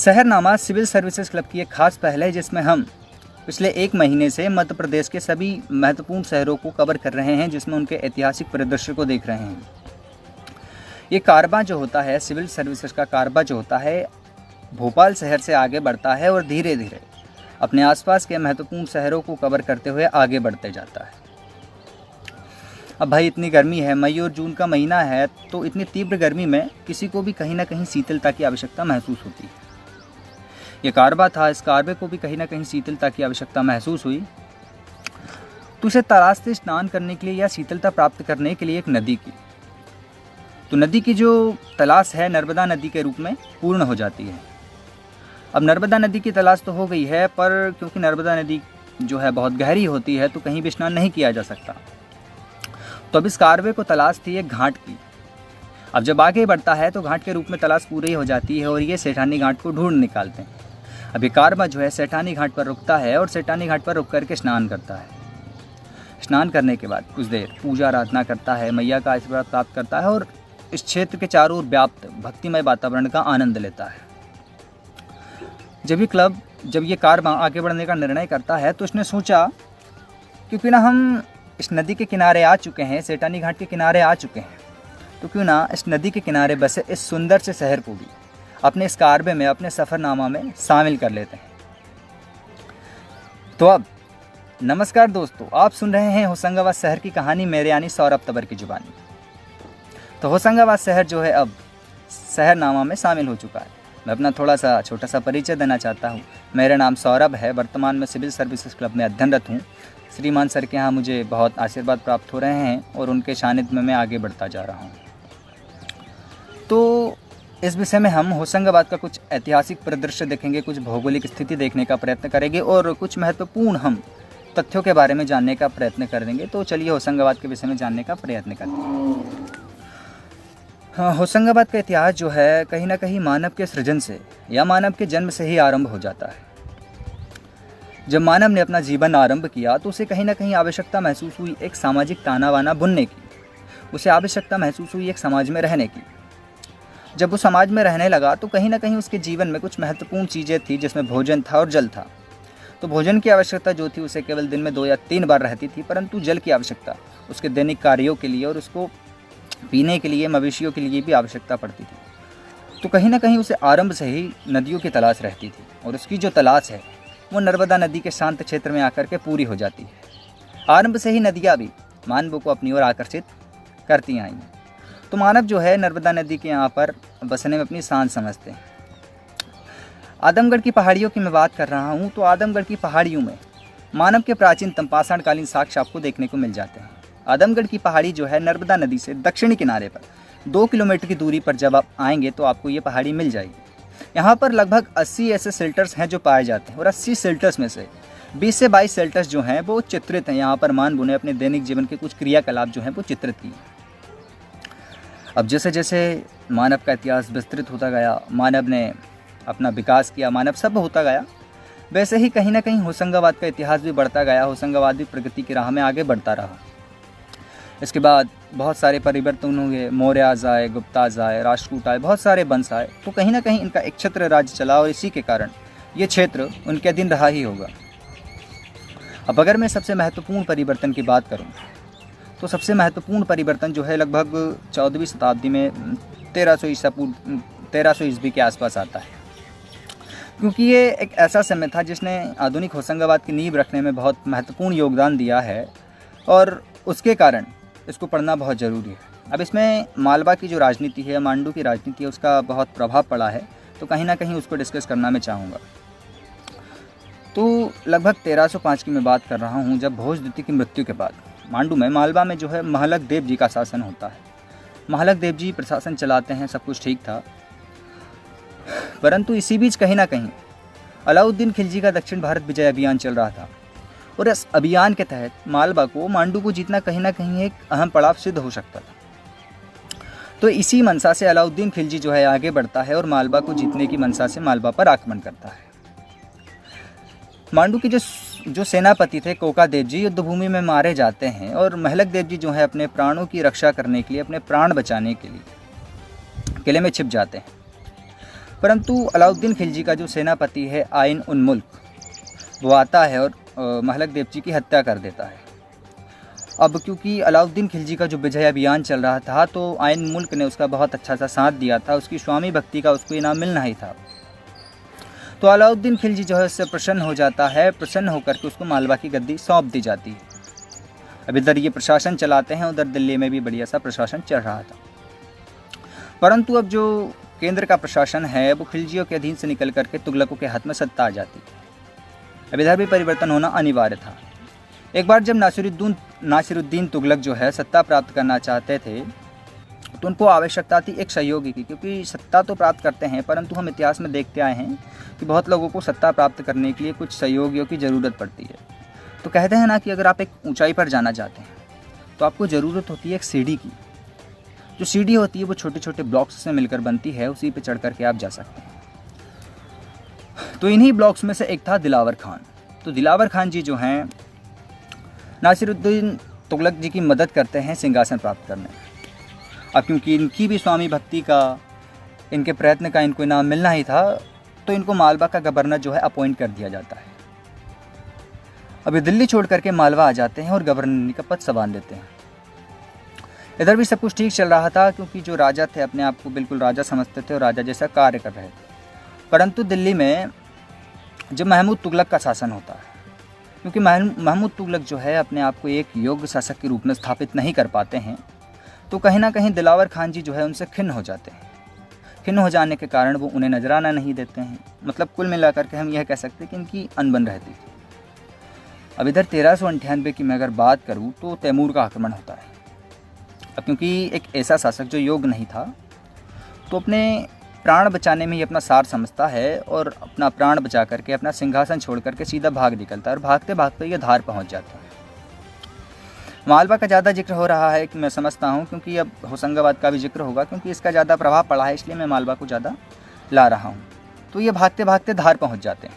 शहरनामा civil services club की एक खास पहल है जिसमें हम पिछले 1 महीने से मध्य प्रदेश के सभी महत्वपूर्ण शहरों को कवर कर रहे हैं, जिसमें उनके ऐतिहासिक परिदृश्य को देख रहे हैं। ये कारवां जो होता है, सिविल सर्विसेज का कारवां जो होता है, भोपाल शहर से आगे बढ़ता है और धीरे धीरे अपने आसपास के महत्वपूर्ण शहरों को कवर करते हुए आगे बढ़ते जाता है। अब भाई इतनी गर्मी है, मई और जून का महीना है, तो इतनी तीव्र गर्मी में किसी को भी कहीं ना कहीं शीतलता की आवश्यकता महसूस होती है। ये कारवा था, इस कारवे को भी कहीं ना कहीं शीतलता की आवश्यकता महसूस हुई, तो उसे तलाशते स्नान करने के लिए या शीतलता प्राप्त करने के लिए एक नदी की। तो नदी की जो तलाश है नर्मदा नदी के रूप में पूर्ण हो जाती है। अब नर्मदा नदी की तलाश तो हो गई है, पर क्योंकि नर्मदा नदी जो है बहुत गहरी होती है तो कहीं भी स्नान नहीं किया जा सकता। तो अब इस कारवे को तलाश थी एक घाट की। अब जब आगे बढ़ता है तो घाट के रूप में तलाश पूरी हो जाती है और ये सेठानी घाट को ढूंढ निकालते हैं। अब ये कारवा जो है सेठानी घाट पर रुकता है और सेठानी घाट पर रुक करके स्नान करता है। स्नान करने के बाद कुछ देर पूजा आराधना करता है, मैया का आशीर्वाद प्राप्त करता है और इस क्षेत्र के चारों ओर व्याप्त भक्तिमय वातावरण का आनंद लेता है। जब ये कारवां आगे बढ़ने का निर्णय करता है तो उसने सोचा, क्योंकि ना हम इस नदी के किनारे आ चुके हैं, सेठानी घाट के किनारे आ चुके हैं, तो क्यों ना इस नदी के किनारे बसे इस सुंदर से शहर को भी अपने इस कारवे में, अपने सफ़रनामा में शामिल कर लेते हैं। तो अब नमस्कार दोस्तों, आप सुन रहे हैं होशंगाबाद शहर की कहानी, मेरे यानी सौरभ तबर की जुबानी। तो होशंगाबाद शहर जो है अब शहरनामा में शामिल हो चुका है। मैं अपना थोड़ा सा छोटा सा परिचय देना चाहता हूँ। मेरा नाम सौरभ है, वर्तमान में सिविल सर्विसेज क्लब में अध्ययनरत हूँ। श्रीमान सर के यहाँ मुझे बहुत आशीर्वाद प्राप्त हो रहे हैं और उनके सानिध्य में मैं आगे बढ़ता जा रहा हूँ। तो इस विषय में हम होशंगाबाद का कुछ ऐतिहासिक परिदृश्य देखेंगे, कुछ भौगोलिक स्थिति देखने का प्रयत्न करेंगे और कुछ महत्वपूर्ण हम तथ्यों के बारे में जानने का प्रयत्न करेंगे। तो चलिए होशंगाबाद के विषय में जानने का प्रयत्न करते हैं। हाँ, होशंगाबाद का इतिहास जो है कहीं ना कहीं मानव के सृजन से या मानव के जन्म से ही आरंभ हो जाता है। जब मानव ने अपना जीवन आरंभ किया तो उसे कहीं ना कहीं आवश्यकता महसूस हुई एक सामाजिक ताना बाना बुनने की। उसे आवश्यकता महसूस हुई एक समाज में रहने की। जब वो समाज में रहने लगा तो कहीं ना कहीं उसके जीवन में कुछ महत्वपूर्ण चीज़ें थी, जिसमें भोजन था और जल था। तो भोजन की आवश्यकता जो थी उसे केवल दिन में 2 या 3 बार रहती थी, परंतु जल की आवश्यकता उसके दैनिक कार्यों के लिए और उसको पीने के लिए, मवेशियों के लिए भी आवश्यकता पड़ती थी। तो कहीं ना कहीं उसे आरंभ से ही नदियों की तलाश रहती थी और उसकी जो तलाश है वो नर्मदा नदी के शांत क्षेत्र में आकर के पूरी हो जाती है। आरंभ से ही नदियाँ भी मानवों को अपनी ओर आकर्षित करती आई हैं। तो मानव जो है नर्मदा नदी के यहाँ पर बसने में अपनी शान समझते हैं। आदमगढ़ की पहाड़ियों की मैं बात कर रहा हूँ, तो आदमगढ़ की पहाड़ियों में मानव के प्राचीनतम पाषाणकालीन साक्ष्य आपको देखने को मिल जाते हैं। आदमगढ़ की पहाड़ी जो है नर्मदा नदी से दक्षिणी किनारे पर 2 किलोमीटर की दूरी पर जब आप आएंगे तो आपको ये पहाड़ी मिल जाएगी। यहाँ पर लगभग 80 ऐसे शेल्टर्स हैं जो पाए जाते हैं और 80 शेल्टर्स में से 20 से 22 शेल्टर्स जो हैं वो चित्रित हैं। यहाँ पर मानवों ने अपने दैनिक जीवन के कुछ क्रियाकलाप जो हैं वो चित्रित किए। अब जैसे जैसे मानव का इतिहास विस्तृत होता गया, मानव ने अपना विकास किया, मानव सभ्य होता गया, वैसे ही कहीं ना कहीं होशंगाबाद का इतिहास भी बढ़ता गया। होशंगाबाद भी प्रगति की राह में आगे बढ़ता रहा। इसके बाद बहुत सारे परिवर्तन हुए, मौर्याज आए, गुप्ताज आए, राष्ट्रकूट आए, बहुत सारे वंश आए। तो कहीं ना कहीं इनका एक छत्र राज्य चला और इसी के कारण ये क्षेत्र उनके अधीन रहा ही होगा। अब अगर मैं सबसे महत्वपूर्ण परिवर्तन की बात करूं तो सबसे महत्वपूर्ण परिवर्तन जो है लगभग 14वीं शताब्दी में 1300 ईस्वी के आसपास आता है, क्योंकि ये एक ऐसा समय था जिसने आधुनिक होशंगाबाद की नींव रखने में बहुत महत्वपूर्ण योगदान दिया है और उसके कारण इसको पढ़ना बहुत ज़रूरी है। अब इसमें मालवा की जो राजनीति है, मांडू की राजनीति है, उसका बहुत प्रभाव पड़ा है, तो कहीं ना कहीं उसको डिस्कस करना मैं चाहूँगा। तो लगभग 1305 की मैं बात कर रहा हूँ, जब भोज द्वितीय की मृत्यु के बाद मांडू में, मालवा में जो है महलक देव जी का शासन होता है। महलक देव जी प्रशासन चलाते हैं, सब कुछ ठीक था, परंतु इसी बीच कहीं ना कहीं अलाउद्दीन खिलजी का दक्षिण भारत विजय अभियान चल रहा था और इस अभियान के तहत मालवा को, मांडू को जीतना कहीं ना कहीं एक अहम पड़ाव सिद्ध हो सकता था। तो इसी मंशा से अलाउद्दीन खिलजी जो है आगे बढ़ता है और मालवा को जीतने की मंशा से मालवा पर आक्रमण करता है। मांडू के जो सेनापति थे कोका देव जी युद्धभूमि में मारे जाते हैं और महलक देव जी जो है अपने प्राणों की रक्षा करने के लिए, अपने प्राण बचाने के लिए किले में छिप जाते हैं। परंतु अलाउद्दीन खिलजी का जो सेनापति है आइन उन मुल्क, वो आता है और महलक देवची की हत्या कर देता है। अब क्योंकि अलाउद्दीन खिलजी का जो विजय अभियान चल रहा था तो आइन मुल्क ने उसका बहुत अच्छा सा साथ दिया था, उसकी स्वामी भक्ति का उसको इनाम मिलना ही था। तो अलाउद्दीन खिलजी जो है उससे प्रसन्न हो जाता है, प्रसन्न होकर के उसको मालवा की गद्दी सौंप दी जाती है। अब इधर ये प्रशासन चलाते हैं, उधर दिल्ली में भी बढ़िया सा प्रशासन चल रहा था। परंतु अब जो केंद्र का प्रशासन है वो खिलजियों के अधीन से निकल करके तुगलकों के हाथ में सत्ता आ जाती है। अब इधर भी परिवर्तन होना अनिवार्य था। एक बार जब नासिरुद्दीन तुगलक जो है सत्ता प्राप्त करना चाहते थे तो उनको आवश्यकता थी एक सहयोगी की, क्योंकि सत्ता तो प्राप्त करते हैं परंतु हम इतिहास में देखते आए हैं कि बहुत लोगों को सत्ता प्राप्त करने के लिए कुछ सहयोगियों की ज़रूरत पड़ती है। तो कहते हैं ना कि अगर आप एक ऊंचाई पर जाना चाहते हैं तो आपको ज़रूरत होती है एक सीढ़ी की। जो सीढ़ी होती है वो छोटे छोटे ब्लॉक्स से मिलकर बनती है, उसी पे चढ़ करके आप जा सकते हैं। तो इन्हीं ब्लॉक्स में से एक था दिलावर खान। तो दिलावर खान जी जो हैं नासिरुद्दीन तुगलक जी की मदद करते हैं सिंहासन प्राप्त करने में। अब क्योंकि इनकी भी स्वामी भक्ति का, इनके प्रयत्न का इनको इनाम मिलना ही था, तो इनको मालवा का गवर्नर जो है अपॉइंट कर दिया जाता है। अभी दिल्ली छोड़ करके मालवा आ जाते हैं और गवर्नर का पद संभाल लेते हैं। इधर भी सब कुछ ठीक चल रहा था, क्योंकि जो राजा थे अपने आप को बिल्कुल राजा समझते थे और राजा जैसा कार्य कर रहे थे। परंतु दिल्ली में जब महमूद तुगलक का शासन होता है, क्योंकि महमूद तुगलक जो है अपने आप को एक योग्य शासक के रूप में स्थापित नहीं कर पाते हैं, तो कहीं ना कहीं दिलावर खान जी जो है उनसे खिन्न हो जाते हैं। खिन्न हो जाने के कारण वो उन्हें नजराना नहीं देते हैं। मतलब कुल मिलाकर के हम यह कह सकते हैं कि इनकी अनबन रहती थी। अब इधर 1398 की मैं अगर बात करूं तो तैमूर का आक्रमण होता है। अब क्योंकि एक ऐसा शासक जो योग्य नहीं था तो अपने प्राण बचाने में ही अपना सार समझता है और अपना प्राण बचा करके अपना सिंहासन छोड़ करके सीधा भाग निकलता है और भागते भागते ये धार पहुंच जाता है। मालवा का ज़्यादा जिक्र हो रहा है कि मैं समझता हूँ, क्योंकि अब होशंगाबाद का भी जिक्र होगा, क्योंकि इसका ज़्यादा प्रभाव पड़ा है, इसलिए मैं मालवा को ज़्यादा ला रहा हूँ। तो ये भागते भागते धार पहुँच जाते हैं।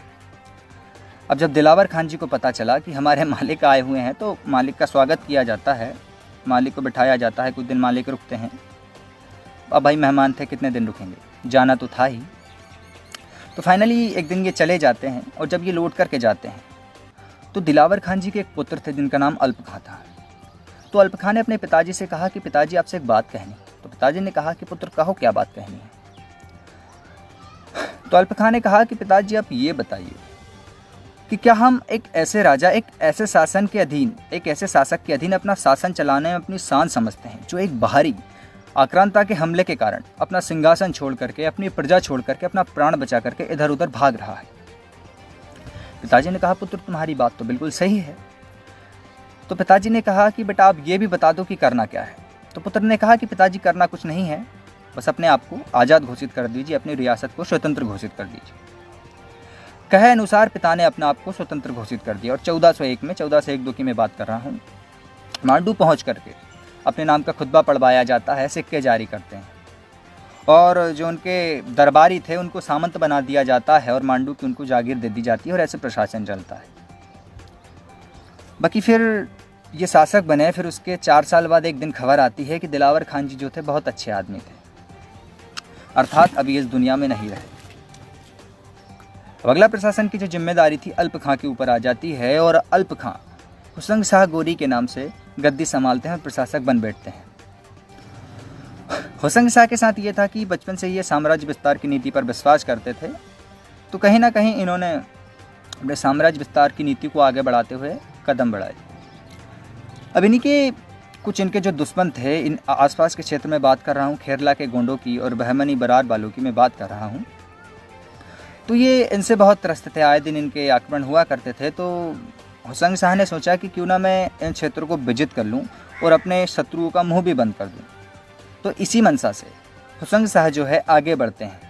अब जब दिलावर खान जी को पता चला कि हमारे मालिक आए हुए हैं तो मालिक का स्वागत किया जाता है, मालिक को बिठाया जाता है। कुछ दिन मालिक रुकते हैं। अब भाई मेहमान थे, कितने दिन रुकेंगे, जाना तो था ही। तो फाइनली एक दिन ये चले जाते हैं और जब ये लौट करके जाते हैं तो दिलावर खान जी के एक पुत्र थे जिनका नाम अल्प खां था। तो अल्प खां ने अपने पिताजी से कहा कि पिताजी आपसे एक बात कहनी। तो पिताजी ने कहा कि पुत्र कहो क्या बात कहनी है। तो अल्प खां ने कहा कि पिताजी आप ये बताइए कि क्या हम एक ऐसे राजा, एक ऐसे शासन के अधीन, एक ऐसे शासक के अधीन अपना शासन चलाने में अपनी शान समझते हैं जो एक बाहरी आक्रांता के हमले के कारण अपना सिंहासन छोड़ करके, अपनी प्रजा छोड़ करके, अपना प्राण बचा करके इधर उधर भाग रहा है। पिताजी ने कहा पुत्र तुम्हारी बात तो बिल्कुल सही है। तो पिताजी ने कहा कि बेटा आप ये भी बता दो कि करना क्या है। तो पुत्र ने कहा कि पिताजी करना कुछ नहीं है, बस अपने आप को आज़ाद घोषित कर दीजिए, अपनी रियासत को स्वतंत्र घोषित कर दीजिए। कहे अनुसार पिता ने अपने आप को स्वतंत्र घोषित कर दिया और 1401 में, 1401-2 की मैं बात कर रहा हूँ, मांडू पहुँच करके अपने नाम का खुतबा पढ़वाया जाता है, सिक्के जारी करते हैं और जो उनके दरबारी थे उनको सामंत बना दिया जाता है और मांडू की उनको जागीर दे दी जाती है और ऐसे प्रशासन चलता है। बाकी फिर ये शासक बने, फिर उसके 4 साल बाद एक दिन खबर आती है कि दिलावर खान जी जो थे बहुत अच्छे आदमी थे, अर्थात अभी इस दुनिया में नहीं रहे। अगला प्रशासन की जो जिम्मेदारी थी अल्प खां के ऊपर आ जाती है और अल्प खां हुसंग शाह गोरी के नाम से गद्दी संभालते हैं और प्रशासक बन बैठते हैं। हुसंग शाह के साथ ये था कि बचपन से ये साम्राज्य विस्तार की नीति पर विश्वास करते थे, तो कहीं ना कहीं इन्होंने अपने साम्राज्य विस्तार की नीति को आगे बढ़ाते हुए कदम बढ़ाए। अब इन्हीं के कुछ इनके जो दुश्मन थे, इन आसपास के क्षेत्र में बात कर रहा हूँ, खेरला के गोंडों की और बहमनी बरार वालों की मैं बात कर रहा हूँ, तो ये इनसे बहुत त्रस्त थे, आए दिन इनके आक्रमण हुआ करते थे। तो हुसंग शाह ने सोचा कि क्यों ना मैं इन क्षेत्रों को विजित कर लूँ और अपने शत्रुओं का मुंह भी बंद कर दूँ। तो इसी मंशा से हुसंग शाह जो है आगे बढ़ते हैं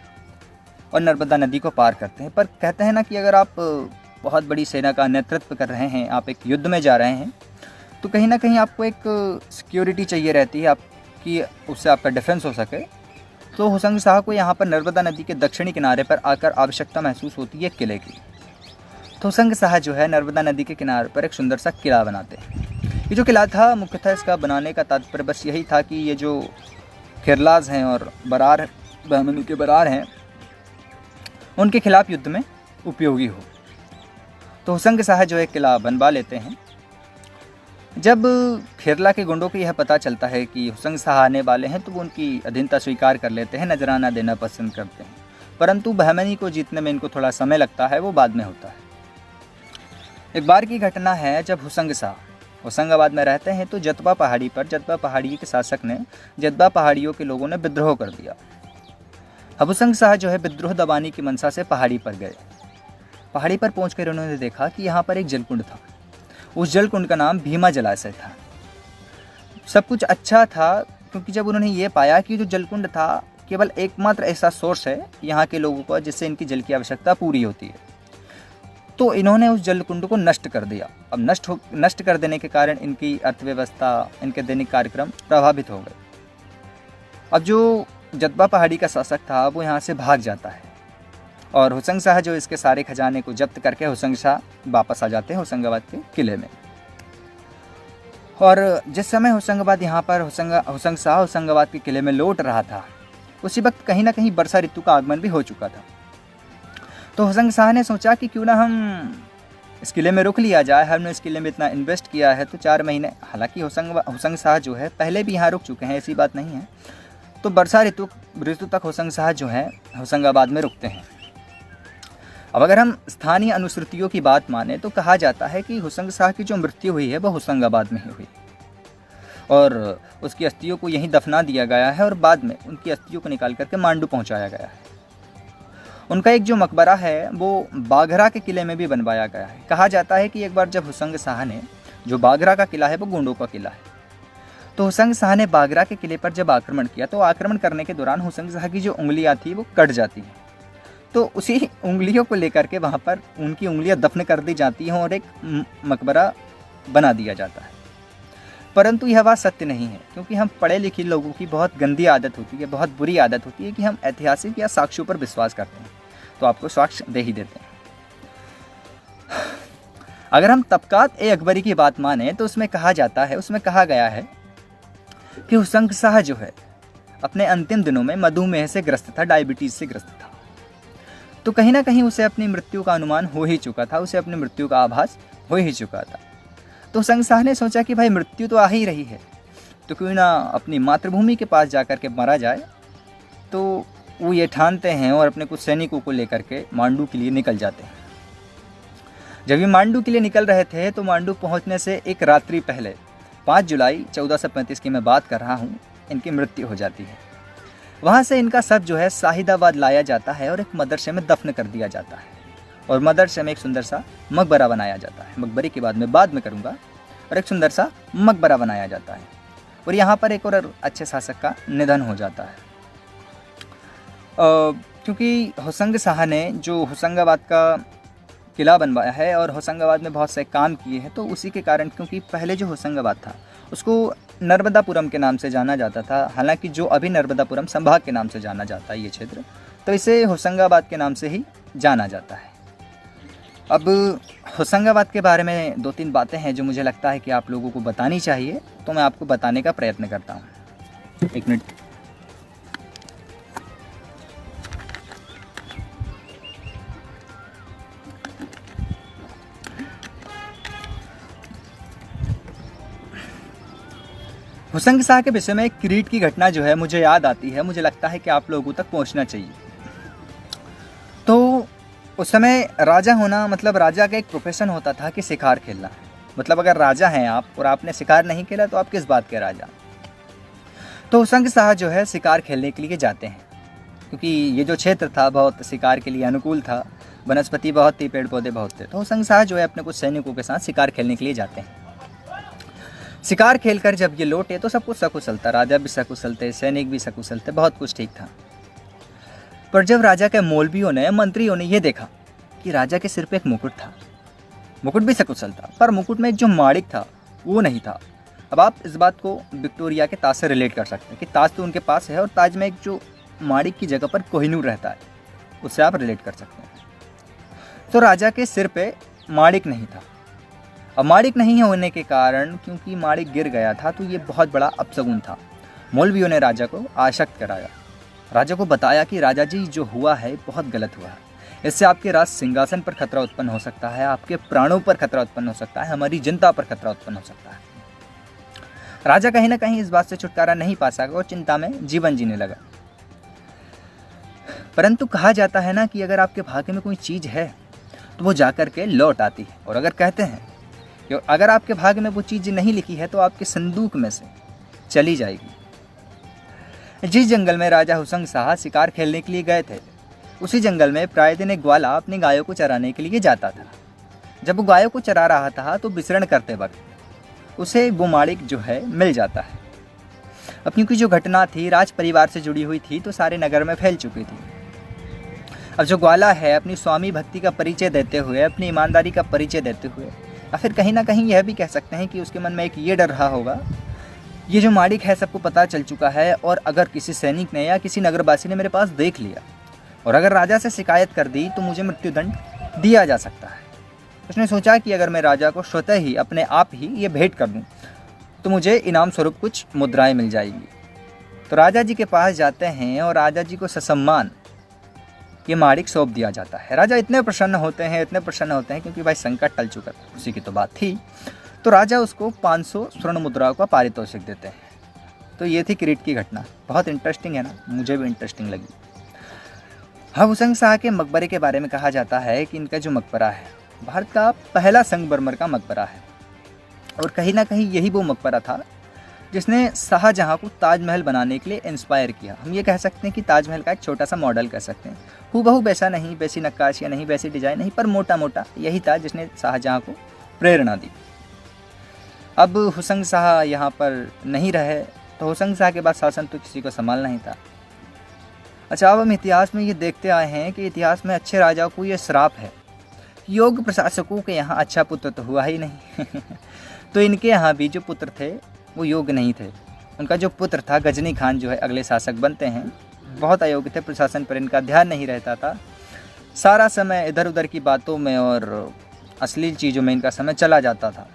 और नर्मदा नदी को पार करते हैं। पर कहते हैं ना कि अगर आप बहुत बड़ी सेना का नेतृत्व कर रहे हैं, आप एक युद्ध में जा रहे हैं, तो कहीं ना कहीं आपको एक सिक्योरिटी चाहिए रहती है आपकी, उससे आपका डिफेंस हो सके। तो हुसंग शाह को यहाँ पर नर्मदा नदी के दक्षिणी किनारे पर आकर आवश्यकता महसूस होती है किले की। तो हुसंग शाह जो है नर्मदा नदी के किनारे पर एक सुंदर सा किला बनाते हैं। ये जो किला था मुख्यतः इसका बनाने का तात्पर्य बस यही था कि ये जो खेरलाज हैं और बरार बहमनी के बरार हैं, उनके खिलाफ युद्ध में उपयोगी हो। तो हुसंग शाह जो है किला बनवा लेते हैं। जब खेरला के गुंडों को यह पता चलता है कि हुसंग शाह आने वाले हैं तो वो उनकी अधीनता स्वीकार कर लेते हैं, नजराना देना पसंद करते हैं। परंतु बहमनी को जीतने में इनको थोड़ा समय लगता है, वो बाद में होता है। एक बार की घटना है, जब हुसंग शाह होशंगाबाद में रहते हैं तो जतबा पहाड़ी के शासक ने जतबा पहाड़ियों के लोगों ने विद्रोह कर दिया। अब हुसंग शाह जो है विद्रोह दबाने की मंशा से पहाड़ी पर गए। पहाड़ी पर पहुंचकर उन्होंने देखा कि यहाँ पर एक जलकुंड था। उस जलकुंड का नाम भीमा जलाशय था। सब कुछ अच्छा था, क्योंकि जब उन्होंने ये पाया कि जो जलकुंड था केवल एकमात्र ऐसा सोर्स है यहाँ के लोगों का जिससे इनकी जल की आवश्यकता पूरी होती है, तो इन्होंने उस जलकुंड को नष्ट कर दिया। अब नष्ट कर देने के कारण इनकी अर्थव्यवस्था, इनके दैनिक कार्यक्रम प्रभावित हो गए। अब जो जतबा पहाड़ी का शासक था वो यहाँ से भाग जाता है और हुसंग शाह जो इसके सारे खजाने को जब्त करके हुसंग शाह वापस आ जाते हैं होशंगाबाद के किले में। और जिस समय होशंगाबाद यहाँ पर हुसंग शाह होशंगाबाद के किले में लौट रहा था, उसी वक्त कहीं ना कहीं वर्षा ऋतु का आगमन भी हो चुका था। तो हुसंग शाह ने सोचा कि क्यों ना हम इस किले में रुक लिया जाए, हमने इस किले में इतना इन्वेस्ट किया है तो 4 महीने, हालांकि हुसंग शाह जो है पहले भी यहाँ रुक चुके हैं, ऐसी बात नहीं है। तो वर्षा ऋतु तक हुसंग शाह जो है होशंगाबाद में रुकते हैं। अब अगर हम स्थानीय अनुश्रुतियों की बात माने तो कहा जाता है कि हुसंग शाह की जो मृत्यु हुई है वह होशंगाबाद में ही हुई और उसकी अस्थियों को यहीं दफना दिया गया है और बाद में उनकी अस्थियों को निकाल करके मांडू पहुंचाया गया है। उनका एक जो मकबरा है वो बाघरा के किले में भी बनवाया गया है। कहा जाता है कि एक बार जब हुसंग शाह ने, जो बाघरा का किला है वो गोंडों का किला है, तो हुसंग शाह ने बाघरा के किले पर जब आक्रमण किया तो आक्रमण करने के दौरान हुसंग शाह की जो उंगलियां थी वो कट जाती हैं। तो उसी उंगलियों को लेकर के वहाँ पर उनकी उंगलियां दफन कर दी जाती हैं और एक मकबरा बना दिया जाता है। परंतु यह बात सत्य नहीं है, क्योंकि हम पढ़े लिखे लोगों की बहुत गंदी आदत होती है, बहुत बुरी आदत होती है कि हम ऐतिहासिक या साक्ष्यों पर विश्वास करते हैं। तो आपको साक्ष्य दे ही देते हैं। अगर हम तबकात ए अकबरी की बात माने तो उसमें कहा गया है कि हुसंग शाह जो है अपने अंतिम दिनों में मधुमेह से ग्रस्त था, डायबिटीज से ग्रस्त था। तो कहीं ना कहीं उसे अपनी मृत्यु का अनुमान हो ही चुका था, उसे अपनी मृत्यु का आभास हो ही चुका था। तो हुसंग शाह ने सोचा कि भाई मृत्यु तो आ ही रही है, तो क्यों ना अपनी मातृभूमि के पास जाकर के मरा जाए। तो वो ये ठानते हैं और अपने कुछ सैनिकों को लेकर के मांडू के लिए निकल जाते हैं। जब ये मांडू के लिए निकल रहे थे तो मांडू पहुंचने से एक रात्रि पहले 5 जुलाई 1435 की मैं बात कर रहा हूँ, इनकी मृत्यु हो जाती है। वहाँ से इनका शव जो है शाहिदाबाद लाया जाता है और एक मदरसे में दफन कर दिया जाता है और मदरसे में एक सुंदर सा मकबरा बनाया जाता है। मकबरे की बात मैं बाद में करूँगा। और एक सुंदर सा मकबरा बनाया जाता है और यहाँ पर एक और अच्छे शासक का निधन हो जाता है। क्योंकि हुसंग शाह ने जो होशंगाबाद का किला बनवाया है और होशंगाबाद में बहुत से काम किए हैं, तो उसी के कारण, क्योंकि पहले जो होशंगाबाद था उसको नर्मदापुरम के नाम से जाना जाता था, हालांकि जो अभी नर्मदापुरम संभाग के नाम से जाना जाता है ये क्षेत्र, तो इसे होशंगाबाद के नाम से ही जाना जाता है। अब होशंगाबाद के बारे में 2-3 बातें हैं जो मुझे लगता है कि आप लोगों को बतानी चाहिए, तो मैं आपको बताने का प्रयत्न करता हूँ। 1 मिनट। हुसंग शाह के विषय में एक किरीट की घटना जो है मुझे याद आती है, मुझे लगता है कि आप लोगों तक पहुंचना चाहिए। तो उस समय राजा होना मतलब राजा का एक प्रोफेशन होता था कि शिकार खेलना। मतलब अगर राजा हैं आप और आपने शिकार नहीं खेला तो आप किस बात के राजा। तो हुसंग शाह जो है शिकार खेलने के लिए जाते हैं, क्योंकि ये जो क्षेत्र था बहुत शिकार के लिए अनुकूल था, वनस्पति बहुत थी, पेड़ पौधे बहुत थे। तो हुसंग शाह जो है अपने कुछ सैनिकों के साथ शिकार खेलने के लिए जाते हैं। शिकार खेलकर जब ये लौटे तो सब कुछ सकुशल था, राजा भी सकुशल थे, सैनिक भी सकुशल थे, बहुत कुछ ठीक था। पर जब राजा के मौलवियों ने, मंत्रियों ने ये देखा कि राजा के सिर पे एक मुकुट था, मुकुट भी सकुशल था, पर मुकुट में एक जो माणिक था वो नहीं था। अब आप इस बात को विक्टोरिया के ताज से रिलेट कर सकते हैं कि ताज तो उनके पास है और ताज में एक जो माणिक की जगह पर कोहिनूर रहता है, उससे आप रिलेट कर सकते हैं। तो राजा के सिर पे माणिक नहीं था। अब माणिक नहीं होने के कारण, क्योंकि माणिक गिर गया था, तो ये बहुत बड़ा अपशगुन था। मौलवियों ने राजा को आशक्त कराया, राजा को बताया कि राजा जी जो हुआ है बहुत गलत हुआ है, इससे आपके राज सिंहासन पर खतरा उत्पन्न हो सकता है, आपके प्राणों पर खतरा उत्पन्न हो सकता है, हमारी जनता पर खतरा उत्पन्न हो सकता है। राजा कहीं ना कहीं इस बात से छुटकारा नहीं पा सका और चिंता में जीवन जीने लगा। परंतु कहा जाता है ना कि अगर आपके भाग्य में कोई चीज़ है तो वो जाकर के लौट आती है, और अगर कहते हैं कि अगर आपके भाग्य में वो चीज़ नहीं लिखी है तो आपके संदूक में से चली जाएगी। जिस जंगल में राजा हुसंग शाह शिकार खेलने के लिए गए थे, उसी जंगल में प्राय दिन एक ग्वाला अपनी गायों को चराने के लिए जाता था। जब वो गायों को चरा रहा था तो विचरण करते वक्त उसे वो माड़िक जो है मिल जाता है। अब क्योंकि जो घटना थी राज परिवार से जुड़ी हुई थी तो सारे नगर में फैल चुकी थी। अब जो ग्वाला है अपनी स्वामी भक्ति का परिचय देते हुए, अपनी ईमानदारी का परिचय देते हुए, या फिर कहीं ना कहीं यह भी कह सकते हैं कि उसके मन में एक ये डर रहा होगा, ये जो माड़िक है सबको पता चल चुका है, और अगर किसी सैनिक ने या किसी नगरवासी ने मेरे पास देख लिया और अगर राजा से शिकायत कर दी तो मुझे मृत्युदंड दिया जा सकता है। उसने सोचा कि अगर मैं राजा को स्वतः ही अपने आप ही ये भेंट कर दूँ तो मुझे इनाम स्वरूप कुछ मुद्राएं मिल जाएगी। तो राजा जी के पास जाते हैं और राजा जी को ससम्मान ये माड़िक सौंप दिया जाता है। राजा इतने प्रसन्न होते हैं क्योंकि भाई संकट टल चुका था, उसी की तो बात थी। तो राजा उसको 500 स्वर्ण मुद्राओं का पारितोषिक देते हैं। तो ये थी किरीट की घटना। बहुत इंटरेस्टिंग है ना, मुझे भी इंटरेस्टिंग लगी। हाँ, हुसैन शाह के मकबरे के बारे में कहा जाता है कि इनका जो मकबरा है भारत का पहला संगमरमर का मकबरा है, और कहीं ना कहीं यही वो मकबरा था जिसने शाहजहाँ को ताजमहल बनाने के लिए इंस्पायर किया। हम ये कह सकते हैं कि ताजमहल का एक छोटा सा मॉडल कह सकते हैं। हूबहू वैसा नहीं, वैसी नक्काशियाँ नहीं, वैसी डिजाइन नहीं, पर मोटा मोटा यही था जिसने शाहजहाँ को प्रेरणा दी। अब हुसैन शाह यहाँ पर नहीं रहे तो हुसैन शाह के बाद शासन तो किसी को संभालना ही था। अच्छा, अब हम इतिहास में ये देखते आए हैं कि इतिहास में अच्छे राजाओं को ये श्राप है, योग्य प्रशासकों के यहाँ अच्छा पुत्र तो हुआ ही नहीं। तो इनके यहाँ भी जो पुत्र थे वो योग्य नहीं थे। उनका जो पुत्र था गजनी खान जो है अगले शासक बनते हैं, बहुत अयोग्य थे, प्रशासन पर इनका ध्यान नहीं रहता था। सारा समय इधर उधर की बातों में और अश्लील चीज़ों में इनका समय चला जाता था।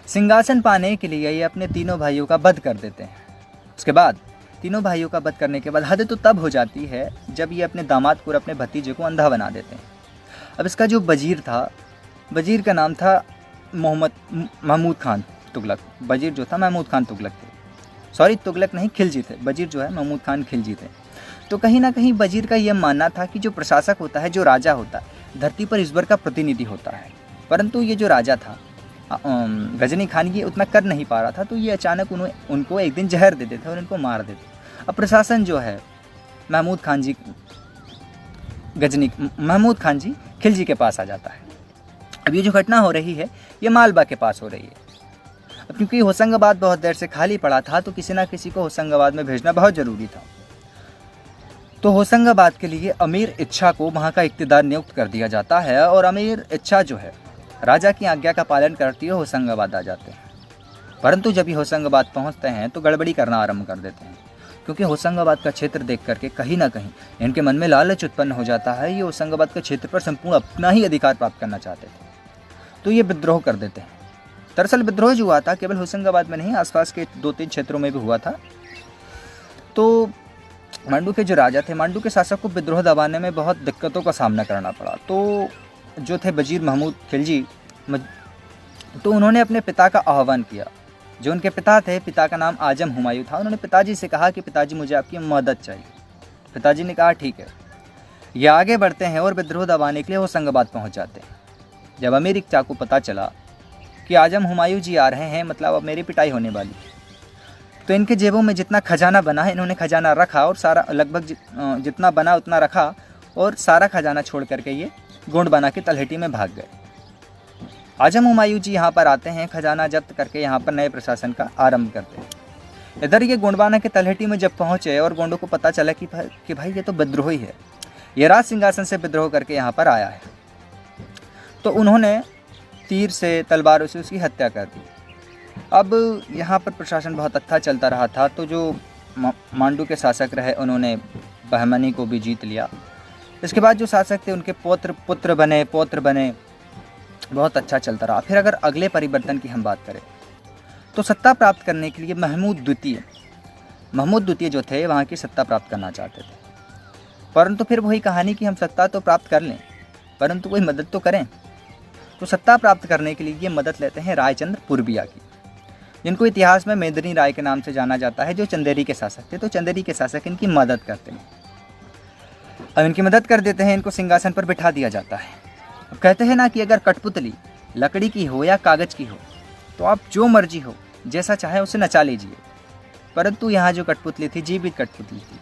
सिंहासन पाने के लिए ये अपने तीनों भाइयों का वध कर देते हैं। उसके बाद तीनों भाइयों का वध करने के बाद हद तो तब हो जाती है जब ये अपने दामाद को और अपने भतीजे को अंधा बना देते हैं। अब इसका जो वजीर था, वजीर का नाम था महमूद खान तुगलक। वजीर जो था महमूद खान तुगलक थे, सॉरी तुगलक नहीं, खिलजी थे। वजीर जो है महमूद खान खिलजी थे। तो कहीं ना कहीं वजीर का यह मानना था कि जो प्रशासक होता है, जो राजा होता है, धरती पर ईश्वर का प्रतिनिधि होता है। परंतु ये जो राजा था गजनी खान, ये उतना कर नहीं पा रहा था, तो ये अचानक उनको एक दिन जहर दे देते और इनको मार देते। अब प्रशासन जो है महमूद खान जी खिलजी के पास आ जाता है। अब ये जो घटना हो रही है ये मालवा के पास हो रही है। अब क्योंकि होशंगाबाद बहुत देर से खाली पड़ा था तो किसी ना किसी को होशंगाबाद में भेजना बहुत ज़रूरी था। तो होशंगाबाद के लिए अमीर इच्छा को वहाँ का इख्तियार नियुक्त कर दिया जाता है, और अमीर इच्छा जो है राजा की आज्ञा का पालन करती हुए होशंगाबाद आ जाते हैं। परंतु जब ये होशंगाबाद पहुँचते हैं तो गड़बड़ी करना आरंभ कर देते हैं, क्योंकि होशंगाबाद का क्षेत्र देख करके कहीं ना कहीं इनके मन में लालच उत्पन्न हो जाता है। ये होशंगाबाद के क्षेत्र पर संपूर्ण अपना ही अधिकार प्राप्त करना चाहते थे, तो ये विद्रोह कर देते हैं। दरअसल विद्रोह जो हुआ था केवल होशंगाबाद में नहीं, आसपास के 2-3 क्षेत्रों में भी हुआ था। तो मांडू के जो राजा थे, मांडू के शासक को विद्रोह दबाने में बहुत दिक्कतों का सामना करना पड़ा। तो जो थे वजीर महमूद खिलजी, तो उन्होंने अपने पिता का आह्वान किया। जो उनके पिता थे, पिता का नाम आजम हुमायूं था। उन्होंने पिताजी से कहा कि पिताजी मुझे आपकी मदद चाहिए। पिताजी ने कहा ठीक है। ये आगे बढ़ते हैं और विद्रोह दबाने के लिए होशंगाबाद पहुंच जाते हैं। जब अमीर इच्छा को पता चला कि आजम हुमायूं जी आ रहे हैं, मतलब अब मेरी पिटाई होने वाली, तो इनके जेबों में जितना खजाना बना है इन्होंने खजाना रखा, और सारा लगभग जितना बना उतना रखा, और सारा खजाना छोड़ करके ये गोंड बना के तलहटी में भाग गए। आजम हुमायूं जी यहाँ पर आते हैं, खजाना जब्त करके यहाँ पर नए प्रशासन का आरंभ करते हैं। इधर ये गोंडवाना के तलहटी में जब पहुँचे और गोंडों को पता चला कि भाई ये तो विद्रोही है, ये राज सिंहासन से विद्रोह करके यहाँ पर आया है, तो उन्होंने तीर से, तलवारों से उसकी हत्या कर दी। अब यहाँ पर प्रशासन बहुत अच्छा चलता रहा था। तो जो मांडू के शासक रहे उन्होंने बहमनी को भी जीत लिया। इसके बाद जो शासक थे उनके पौत्र बने, बहुत अच्छा चलता रहा। फिर अगर अगले परिवर्तन की हम बात करें तो सत्ता प्राप्त करने के लिए महमूद द्वितीय जो थे वहाँ की सत्ता प्राप्त करना चाहते थे। परंतु फिर वही कहानी कि हम सत्ता तो प्राप्त कर लें परंतु कोई मदद तो करें। तो सत्ता प्राप्त करने के लिए ये मदद लेते हैं रायचंद्र पूर्बिया की, जिनको इतिहास में मेदिनी राय के नाम से जाना जाता है, जो चंदेरी के शासक थे। तो चंदेरी के शासक इनकी मदद करते हैं। अब इनकी मदद कर देते हैं, इनको सिंहासन पर बिठा दिया जाता है। अब कहते हैं ना कि अगर कठपुतली लकड़ी की हो या कागज़ की हो तो आप जो मर्जी हो जैसा चाहे उसे नचा लीजिए, परंतु यहाँ जो कठपुतली थी जीवित कठपुतली थी।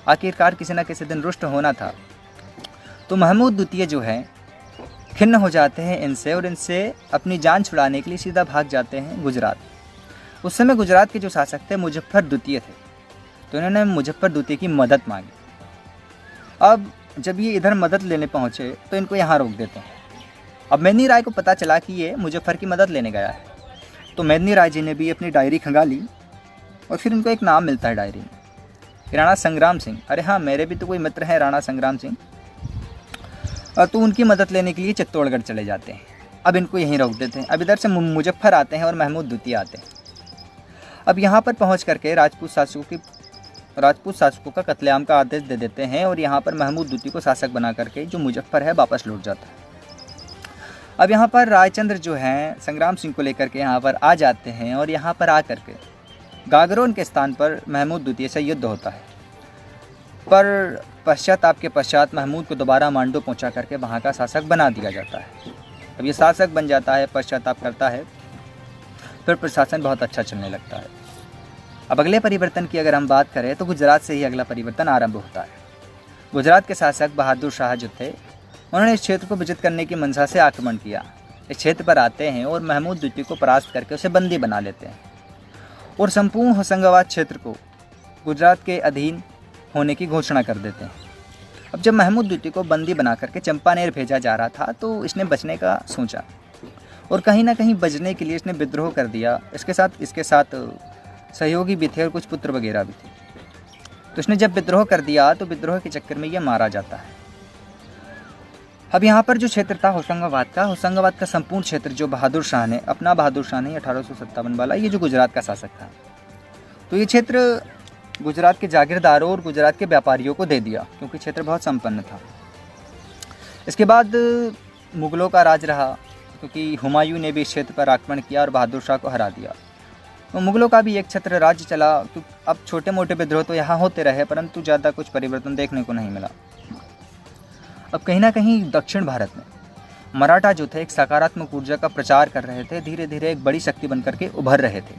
आखिरकार किसी न किसी दिन रुष्ट होना था। तो महमूद द्वितीय जो है खिन्न हो जाते हैं इनसे और इनसे अपनी जान छुड़ाने के लिए सीधा भाग जाते हैं गुजरात। उस समय गुजरात के जो शासक थे मुजफ्फर द्वितीय थे, तो इन्होंने मुजफ्फर द्वितीय की मदद मांगी। अब जब ये इधर मदद लेने पहुँचे तो इनको यहाँ रोक देते हैं। अब मेदिनी राय को पता चला कि ये मुजफ्फर की मदद लेने गया है, तो मेदिनी राय जी ने भी अपनी डायरी खंगाली और फिर इनको एक नाम मिलता है डायरी में, राणा संग्राम सिंह। अरे हाँ, मेरे भी तो कोई मित्र हैं राणा संग्राम सिंह। तो उनकी मदद लेने के लिए चित्तौड़गढ़ चले जाते हैं। अब इनको यहीं रोक देते हैं। अब इधर से मुजफ्फर आते हैं और महमूद द्वितीय आते हैं। अब यहाँ पर पहुँच करके राजपूत शासकों का कत्लेआम का आदेश दे देते हैं और यहाँ पर महमूद द्वितीय को शासक बना करके जो मुजफ्फर है वापस लौट जाता है। अब यहाँ पर रायचंद्र जो हैं संग्राम सिंह को लेकर के यहाँ पर आ जाते हैं और यहाँ पर आ करके गागरोन के स्थान पर महमूद द्वितीय से युद्ध होता है। पर पश्चाताप के पश्चात महमूद को दोबारा मांडू पहुंचा करके वहाँ का शासक बना दिया जाता है। अब ये शासक बन जाता है, पश्चाताप करता है, फिर प्रशासन बहुत अच्छा चलने लगता है। अब अगले परिवर्तन की अगर हम बात करें तो गुजरात से ही अगला परिवर्तन आरंभ होता है। गुजरात के शासक बहादुर शाह जो थे उन्होंने इस क्षेत्र को विजित करने की मंशा से आक्रमण किया। इस क्षेत्र पर आते हैं और महमूद द्वितीय को परास्त करके उसे बंदी बना लेते हैं और संपूर्ण होशंगाबाद क्षेत्र को गुजरात के अधीन होने की घोषणा कर देते हैं। अब जब महमूद द्वितीय को बंदी बना करके चंपानेर भेजा जा रहा था तो इसने बचने का सोचा और कहीं ना कहीं बचने के लिए इसने विद्रोह कर दिया। इसके साथ सहयोगी भी थे और कुछ पुत्र वगैरह भी थे। तो इसने जब विद्रोह कर दिया तो विद्रोह के चक्कर में ये मारा जाता है। अब यहाँ पर जो क्षेत्र था होशंगाबाद का संपूर्ण क्षेत्र जो बहादुर शाह ने 1857 वाला, ये जो गुजरात का शासक था, तो ये क्षेत्र गुजरात के जागीरदारों और गुजरात के व्यापारियों को दे दिया क्योंकि क्षेत्र बहुत संपन्न था। इसके बाद मुगलों का राज रहा क्योंकि हुमायूं ने भी इस क्षेत्र पर आक्रमण किया और बहादुर शाह को हरा दिया। तो मुगलों का भी एक छत्र राज्य चला। तो अब छोटे मोटे विद्रोह तो यहाँ होते रहे परंतु ज़्यादा कुछ परिवर्तन देखने को नहीं मिला। अब कहीं ना कहीं दक्षिण भारत में मराठा जो थे एक सकारात्मक ऊर्जा का प्रचार कर रहे थे, धीरे धीरे एक बड़ी शक्ति बनकर के उभर रहे थे।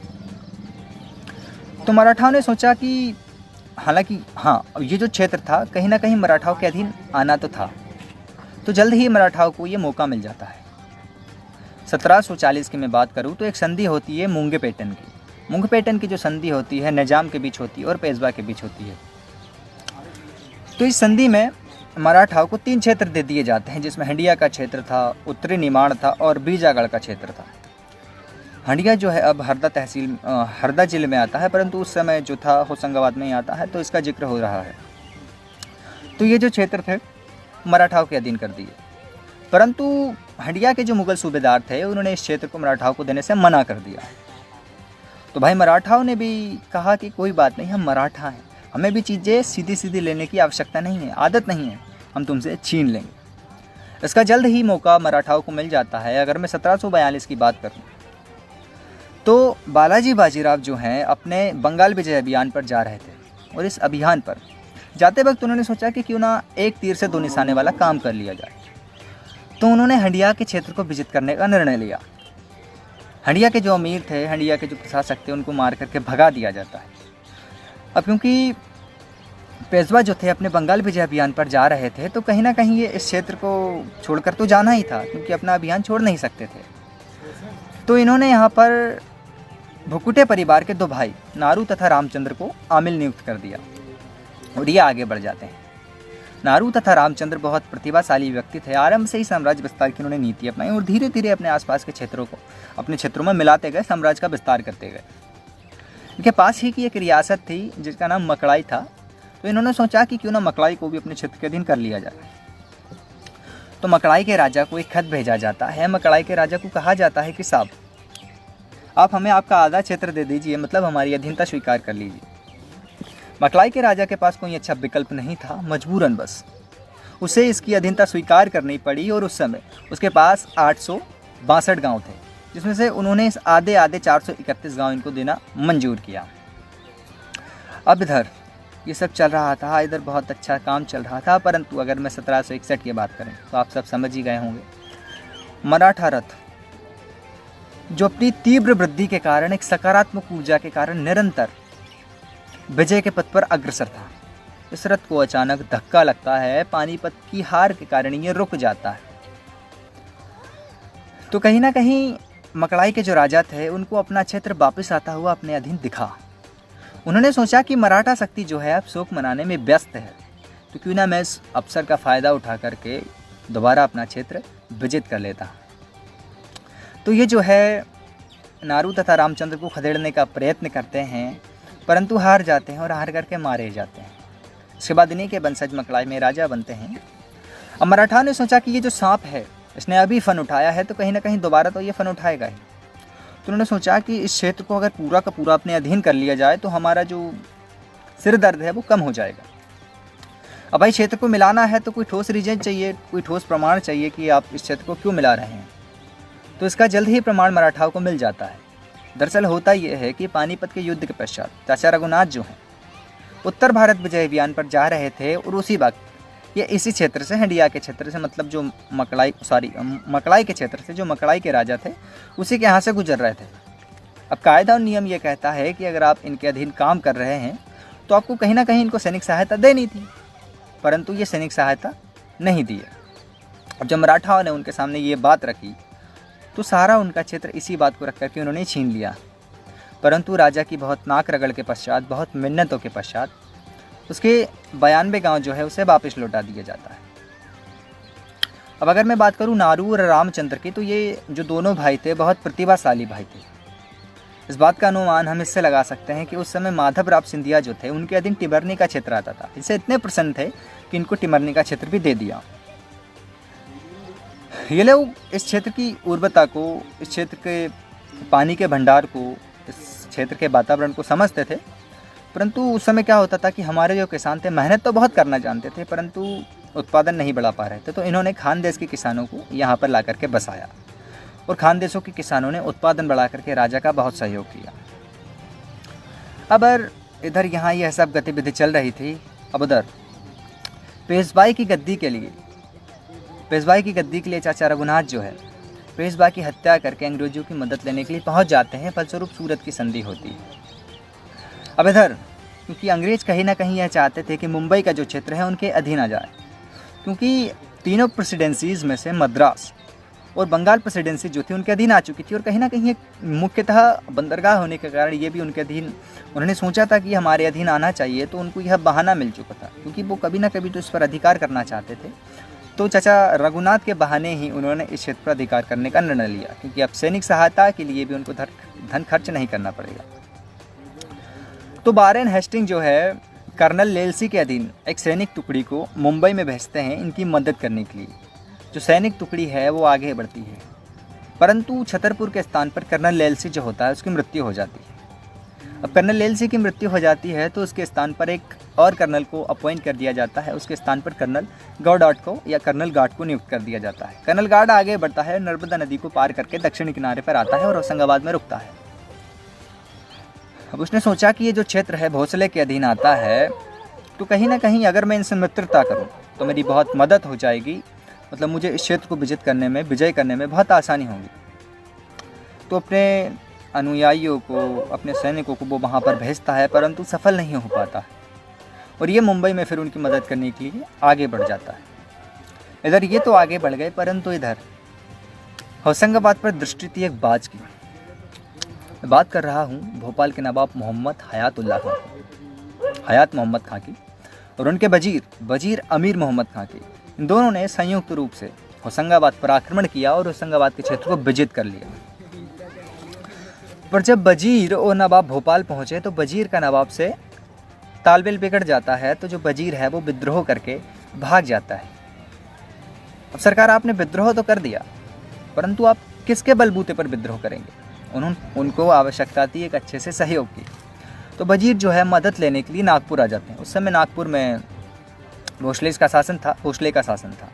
तो मराठाओं ने सोचा कि हालांकि हाँ, ये जो क्षेत्र था कहीं ना कहीं मराठाओं के अधीन आना तो था, तो जल्द ही मराठाओं को ये मौका मिल जाता है। 1740 की मैं बात करूँ तो एक संधि होती है मुंगेपेटन की। मुंगेपेटन की जो संधि होती है निजाम के बीच होती है और पेशवा के बीच होती है। तो इस संधि में मराठाओं को 3 क्षेत्र दे दिए जाते हैं, जिसमें हंडिया का क्षेत्र था, उत्तरी निमाड़ था और बीजागढ़ का क्षेत्र था। हंडिया जो है अब हरदा जिले में आता है, परंतु उस समय जो था होशंगाबाद में ही आता है, तो इसका जिक्र हो रहा है। तो ये जो क्षेत्र थे मराठाओं के अधीन कर दिए, परंतु हंडिया के जो मुगल सूबेदार थे उन्होंने इस क्षेत्र को मराठाओं को देने से मना कर दिया। तो भाई मराठाओं ने भी कहा कि कोई बात नहीं, हम मराठा हैं, हमें भी चीज़ें सीधी सीधी लेने की आवश्यकता नहीं है, आदत नहीं है, हम तुमसे छीन लेंगे। इसका जल्द ही मौका मराठाओं को मिल जाता है। अगर मैं 1742 की बात करूं तो बालाजी बाजीराव जो हैं अपने बंगाल विजय अभियान पर जा रहे थे और इस अभियान पर जाते वक्त उन्होंने सोचा कि क्यों ना एक तीर से 2 निशाने वाला काम कर लिया जाए। तो उन्होंने हंडिया के क्षेत्र को विजित करने का निर्णय लिया। हंडिया के जो अमीर थे, हंडिया के जो प्रशासक थे, उनको मार करके भगा दिया जाता है। अब क्योंकि पेशवा जो थे अपने बंगाल विजय अभियान पर जा रहे थे, तो कहीं ना कहीं ये इस क्षेत्र को छोड़कर तो जाना ही था क्योंकि अपना अभियान छोड़ नहीं सकते थे। तो इन्होंने यहाँ पर भुकुटे परिवार के 2 भाई नारू तथा रामचंद्र को आमिल नियुक्त कर दिया और ये आगे बढ़ जाते हैं। नारू तथा रामचंद्र बहुत प्रतिभाशाली व्यक्ति थे। आरंभ से ही साम्राज्य विस्तार की उन्होंने नीति अपनाई और धीरे धीरे अपने आसपास के क्षेत्रों को अपने क्षेत्रों में मिलाते गए, साम्राज्य का विस्तार करते गए। इनके पास ही की एक रियासत थी जिसका नाम मकड़ाई था। तो इन्होंने सोचा कि क्यों ना मकड़ाई को भी अपने क्षेत्र के अधीन कर लिया जाए। तो मकड़ाई के राजा को एक खत भेजा जाता है। मकड़ाई के राजा को कहा जाता है कि साहब, आप हमें आपका आधा क्षेत्र दे दीजिए, मतलब हमारी अधीनता स्वीकार कर लीजिए। मकलाई के राजा के पास कोई अच्छा विकल्प नहीं था, मजबूरन बस उसे इसकी अधीनता स्वीकार करनी पड़ी और उस समय उसके पास 862 गांव थे, जिसमें से उन्होंने इस आधे 431 गांव इनको देना मंजूर किया। अब इधर ये सब चल रहा था, इधर बहुत अच्छा काम चल रहा था, परंतु अगर मैं 1761 की बात करें तो आप सब समझ ही गए होंगे। मराठा रथ जो अपनी तीव्र वृद्धि के कारण, एक सकारात्मक ऊर्जा के कारण निरंतर विजय के पथ पर अग्रसर था, इस रथ को अचानक धक्का लगता है, पानीपत की हार के कारण ये रुक जाता है। तो कहीं ना कहीं मकड़ाई के जो राजा थे उनको अपना क्षेत्र वापस आता हुआ अपने अधीन दिखा। उन्होंने सोचा कि मराठा शक्ति जो है अब शोक मनाने में व्यस्त है, तो क्यों ना मैं इस अवसर का फ़ायदा उठा करके दोबारा अपना क्षेत्र विजित कर लेता। तो ये जो है नारू तथा रामचंद्र को खदेड़ने का प्रयत्न करते हैं, परंतु हार जाते हैं और हार करके मारे जाते हैं। इसके बाद इन्हीं के वंशज मकड़ाई में राजा बनते हैं। अब मराठा ने सोचा कि ये जो सांप है इसने अभी फन उठाया है, तो कहीं ना कहीं दोबारा तो ये फन उठाएगा ही। तो उन्होंने सोचा कि इस क्षेत्र को अगर पूरा का पूरा अपने अधीन कर लिया जाए तो हमारा जो सिर दर्द है वो कम हो जाएगा। अब भाई क्षेत्र को मिलाना है तो कोई ठोस रीजन चाहिए, कोई ठोस प्रमाण चाहिए कि आप इस क्षेत्र को क्यों मिला रहे हैं। तो इसका जल्द ही प्रमाण मराठाओं को मिल जाता है। दरअसल होता यह है कि पानीपत के युद्ध के पश्चात चाचा रघुनाथ जो हैं उत्तर भारत विजय अभियान पर जा रहे थे, और उसी वक्त ये इसी क्षेत्र से, हंडिया के क्षेत्र से, मतलब जो मकड़ाई के क्षेत्र से, जो मकड़ाई के राजा थे उसी के यहाँ से गुजर रहे थे। अब कायदा और नियम ये कहता है कि अगर आप इनके अधीन काम कर रहे हैं तो आपको कहीं ना कहीं इनको सैनिक सहायता देनी थी, परंतु ये सैनिक सहायता नहीं दी है। अब जब मराठाओं ने उनके सामने ये बात रखी तो सारा उनका क्षेत्र इसी बात को रख करके उन्होंने छीन लिया। परंतु राजा की बहुत नाक रगड़ के पश्चात, बहुत मिन्नतों के पश्चात उसके 92 गांव जो है उसे वापस लौटा दिया जाता है। अब अगर मैं बात करूं नारू और रामचंद्र की, तो ये जो दोनों भाई थे बहुत प्रतिभाशाली भाई थे। इस बात का अनुमान हम इससे लगा सकते हैं कि उस समय माधवराव सिंधिया जो थे उनके अधीन टिमरनी का क्षेत्र आता था। इनसे इतने प्रसन्न थे कि इनको टिमरनी का क्षेत्र भी दे दिया। ये लोग इस क्षेत्र की उर्वरता को, इस क्षेत्र के पानी के भंडार को, इस क्षेत्र के वातावरण को समझते थे। परंतु उस समय क्या होता था कि हमारे जो किसान थे मेहनत तो बहुत करना जानते थे, परंतु उत्पादन नहीं बढ़ा पा रहे थे। तो इन्होंने खानदेश के किसानों को यहाँ पर ला करके बसाया, और खानदेशों के किसानों ने उत्पादन बढ़ा करके राजा का बहुत सहयोग किया। अब इधर यहाँ यह सब गतिविधि चल रही थी। अब उधर पेशवाई की गद्दी के लिए चाचा रघुनाथ जो है पेशवा की हत्या करके अंग्रेजों की मदद लेने के लिए पहुंच जाते हैं। फलस्वरूप सूरत की संधि होती है। अब इधर क्योंकि अंग्रेज कहीं ना कहीं यह चाहते थे कि मुंबई का जो क्षेत्र है उनके अधीन आ जाए, क्योंकि तीनों प्रेसिडेंसीज़ में से मद्रास और बंगाल प्रेसिडेंसी जो थी उनके अधीन आ चुकी थी, और कहीं ना कहीं एक मुख्यतः बंदरगाह होने के कारण ये भी उनके अधीन, उन्होंने सोचा था कि हमारे अधीन आना चाहिए। तो उनको यह बहाना मिल चुका था, क्योंकि वो कभी ना कभी तो इस पर अधिकार करना चाहते थे। तो चाचा रघुनाथ के बहाने ही उन्होंने इस क्षेत्र पर अधिकार करने का निर्णय लिया, क्योंकि अब सैनिक सहायता के लिए भी उनको धन खर्च नहीं करना पड़ेगा। तो वारेन हेस्टिंग जो है कर्नल लेल्सी के अधीन एक सैनिक टुकड़ी को मुंबई में भेजते हैं इनकी मदद करने के लिए। जो सैनिक टुकड़ी है वो आगे बढ़ती है, परंतु छतरपुर के स्थान पर कर्नल लेल्सी जो होता है उसकी मृत्यु हो जाती है। अब कर्नल लेल्सी की मृत्यु हो जाती है तो उसके स्थान पर एक और कर्नल को अपॉइंट कर दिया जाता है। उसके स्थान पर कर्नल गौडाट को या कर्नल गार्ड को नियुक्त कर दिया जाता है। कर्नल गार्ड आगे बढ़ता है, नर्मदा नदी को पार करके दक्षिणी किनारे पर आता है और होशंगाबाद में रुकता है। अब उसने सोचा कि ये जो क्षेत्र है भोसले के अधीन आता है, तो कहीं ना कहीं अगर मैं इनसे मित्रता करूं तो मेरी बहुत मदद हो जाएगी, मतलब मुझे इस क्षेत्र को विजय करने में बहुत आसानी होगी। तो अपने अनुयायियों को, अपने सैनिकों को वो वहाँ पर भेजता है, परंतु सफल नहीं हो पाता है, और ये मुंबई में फिर उनकी मदद करने के लिए आगे बढ़ जाता है। इधर ये तो आगे बढ़ गए, परंतु इधर होशंगाबाद पर दृष्टि थी एक बाज की। मैं बात कर रहा हूँ भोपाल के नवाब मोहम्मद हयात मोहम्मद खां की और उनके वजीर अमीर मोहम्मद खां की। इन दोनों ने संयुक्त रूप से होशंगाबाद पर आक्रमण किया और होशंगाबाद के क्षेत्र को विजित कर लिया। पर जब वजीर और नवाब भोपाल पहुँचे तो वजीर का नवाब से तालमेल बिगड़ जाता है। तो जो वजीर है वो विद्रोह करके भाग जाता है। अब सरकार, आपने विद्रोह तो कर दिया, परंतु आप किसके बलबूते पर विद्रोह करेंगे? उनको आवश्यकता थी एक अच्छे से सहयोग की। तो वजीर जो है मदद लेने के लिए नागपुर आ जाते हैं। उस समय नागपुर में भोसले का शासन था।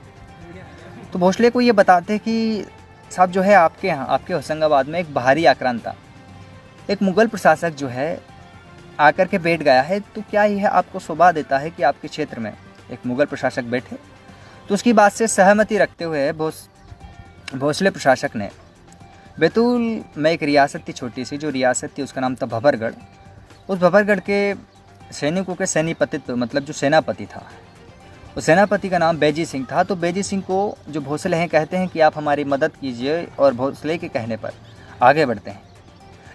तो भोसले को ये बताते कि साहब जो है आपके यहाँ, आपके होशंगाबाद में एक बाहरी आक्रांत था, एक मुग़ल प्रशासक जो है आकर के बैठ गया है। तो क्या यह आपको शोभा देता है कि आपके क्षेत्र में एक मुग़ल प्रशासक बैठे? तो उसकी बात से सहमति रखते हुए भोसले प्रशासक ने बैतूल में एक रियासत थी, छोटी सी जो रियासत थी उसका नाम था भबरगढ़। उस भबरगढ़ के सैनिकों के सैनिपतित्व, मतलब जो सेनापति था, उस सेनापति का नाम बैजी सिंह था। तो बैजी सिंह को जो भोसले हैं कहते हैं कि आप हमारी मदद कीजिए, और भोसले के कहने पर आगे बढ़ते हैं।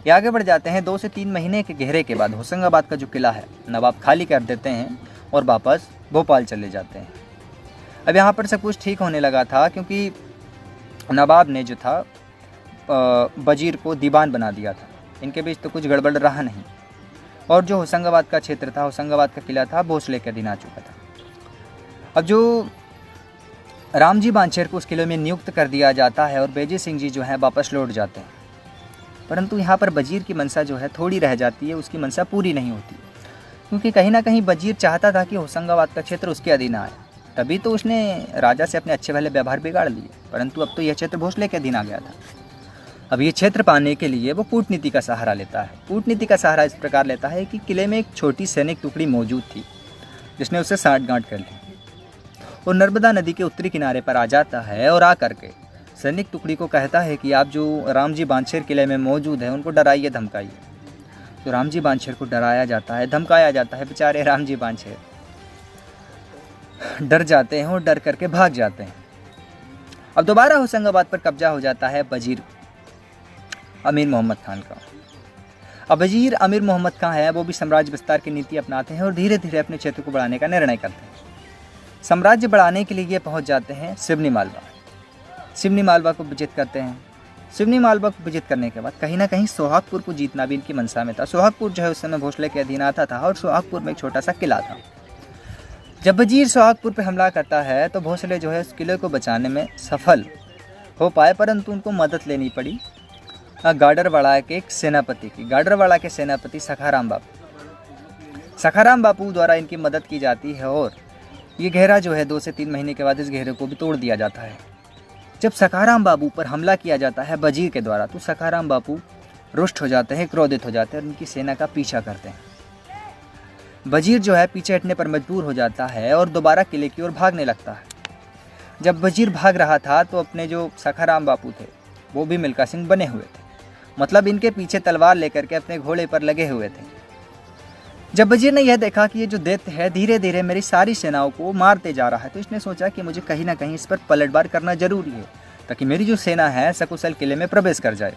ये आगे बढ़ जाते हैं। 2 से 3 महीने के घेरे के बाद होशंगाबाद का जो किला है नवाब खाली कर देते हैं और वापस भोपाल चले जाते हैं। अब यहाँ पर सब कुछ ठीक होने लगा था, क्योंकि नवाब ने जो था वजीर को दीवान बना दिया था। इनके बीच तो कुछ गड़बड़ रहा नहीं, और जो होशंगाबाद का क्षेत्र था, होशंगाबाद का किला था, भोसले के अधीन आ चुका था। अब जो रामजी बांछेर को उस किले में नियुक्त कर दिया जाता है और बैजी सिंह जी जो है वापस लौट जाते हैं। परंतु यहाँ पर वजीर की मनसा जो है थोड़ी रह जाती है, उसकी मनसा पूरी नहीं होती, क्योंकि कहीं ना कहीं वजीर चाहता था कि होशंगाबाद का क्षेत्र उसके अधीन आए। तभी तो उसने राजा से अपने अच्छे भले व्यवहार बिगाड़ लिए, परंतु अब तो यह क्षेत्र भोसले के अधीन आ गया था। अब ये क्षेत्र पाने के लिए वो कूटनीति का सहारा लेता है। कूटनीति का सहारा इस प्रकार लेता है कि किले में एक छोटी सैनिक टुकड़ी मौजूद थी जिसने उससे साठगांठ कर ली, और नर्मदा नदी के उत्तरी किनारे पर आ जाता है और आकर के सैनिक टुकड़ी को कहता है कि आप जो रामजी बांछेर किले में मौजूद है उनको डराइए, धमकाइए। तो रामजी बांछेर को डराया जाता है, धमकाया जाता है। बेचारे रामजी बांछेर डर जाते हैं और डर करके भाग जाते हैं। अब दोबारा होशंगाबाद पर कब्जा हो जाता है वजीर अमीर मोहम्मद खान का। अब वजीर अमीर मोहम्मद खान है, वो भी साम्राज्य विस्तार की नीति अपनाते हैं और धीरे धीरे अपने क्षेत्र को बढ़ाने का निर्णय करते हैं। साम्राज्य बढ़ाने के लिए ये पहुंच जाते हैं सिवनी मालवा को विजित करते हैं। सिवनी मालवा को विजित करने के बाद कहीं ना कहीं सोहागपुर को जीतना भी इनकी मनसा में था। सोहागपुर जो है उस समय भोसले के अधीन आता था, और सोहागपुर में एक छोटा सा किला था। जब वजीर सोहागपुर पर हमला करता है तो भोसले जो है उस किले को बचाने में सफल हो पाए, परंतु उनको मदद लेनी पड़ी गाडरवाड़ा के एक सेनापति की। गाडरवाड़ा के सेनापति सखाराम बापू द्वारा इनकी मदद की जाती है, और ये घेरा जो है 2 से 3 महीने के बाद इस घेरे को भी तोड़ दिया जाता है। जब सखाराम बापू पर हमला किया जाता है वजीर के द्वारा, तो सखाराम बापू रुष्ट हो जाते हैं, क्रोधित हो जाते हैं और उनकी सेना का पीछा करते हैं। वजीर जो है पीछे हटने पर मजबूर हो जाता है और दोबारा किले की ओर भागने लगता है। जब वजीर भाग रहा था तो अपने जो सखाराम बापू थे वो भी मिल्खा सिंह बने हुए थे, मतलब इनके पीछे तलवार लेकर के अपने घोड़े पर लगे हुए थे। जब वजीर ने यह देखा कि ये जो दैत्य है धीरे धीरे मेरी सारी सेनाओं को मारते जा रहा है, तो इसने सोचा कि मुझे कहीं ना कहीं इस पर पलटवार करना जरूरी है, ताकि मेरी जो सेना है सकुशल किले में प्रवेश कर जाए।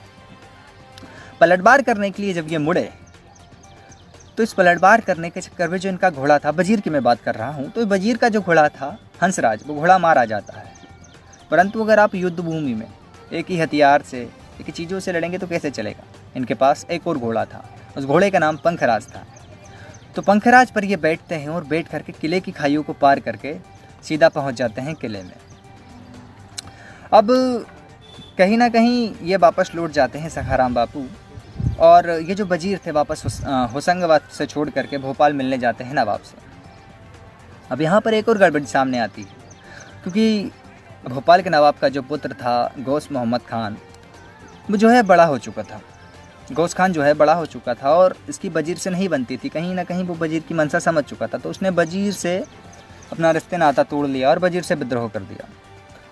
पलटवार करने के लिए जब ये मुड़े, तो इस पलटवार करने के चक्कर में जो इनका घोड़ा था, वजीर की मैं बात कर रहा हूँ, तो वजीर का जो घोड़ा था हंसराज, वो घोड़ा मारा जाता है। परंतु अगर आप युद्ध भूमि में एक ही हथियार से, एक ही चीज़ों से लड़ेंगे तो कैसे चलेगा। इनके पास एक और घोड़ा था, उस घोड़े का नाम पंखराज था। तो पंखराज पर ये बैठते हैं और बैठ करके किले की खाइयों को पार करके सीधा पहुंच जाते हैं किले में। अब कहीं ना कहीं ये वापस लौट जाते हैं सखाराम बापू, और ये जो वजीर थे वापस होशंगाबाद से छोड़ करके भोपाल मिलने जाते हैं नवाब से। अब यहाँ पर एक और गड़बड़ी सामने आती है, क्योंकि भोपाल के नवाब का जो पुत्र था गौस मोहम्मद खान, वो जो है बड़ा हो चुका था। गौस खान जो है बड़ा हो चुका था और इसकी वजीर से नहीं बनती थी। कहीं ना कहीं वो वजीर की मनसा समझ चुका था, तो उसने वजीर से अपना रिश्ते नाता तोड़ लिया और वजीर से विद्रोह कर दिया।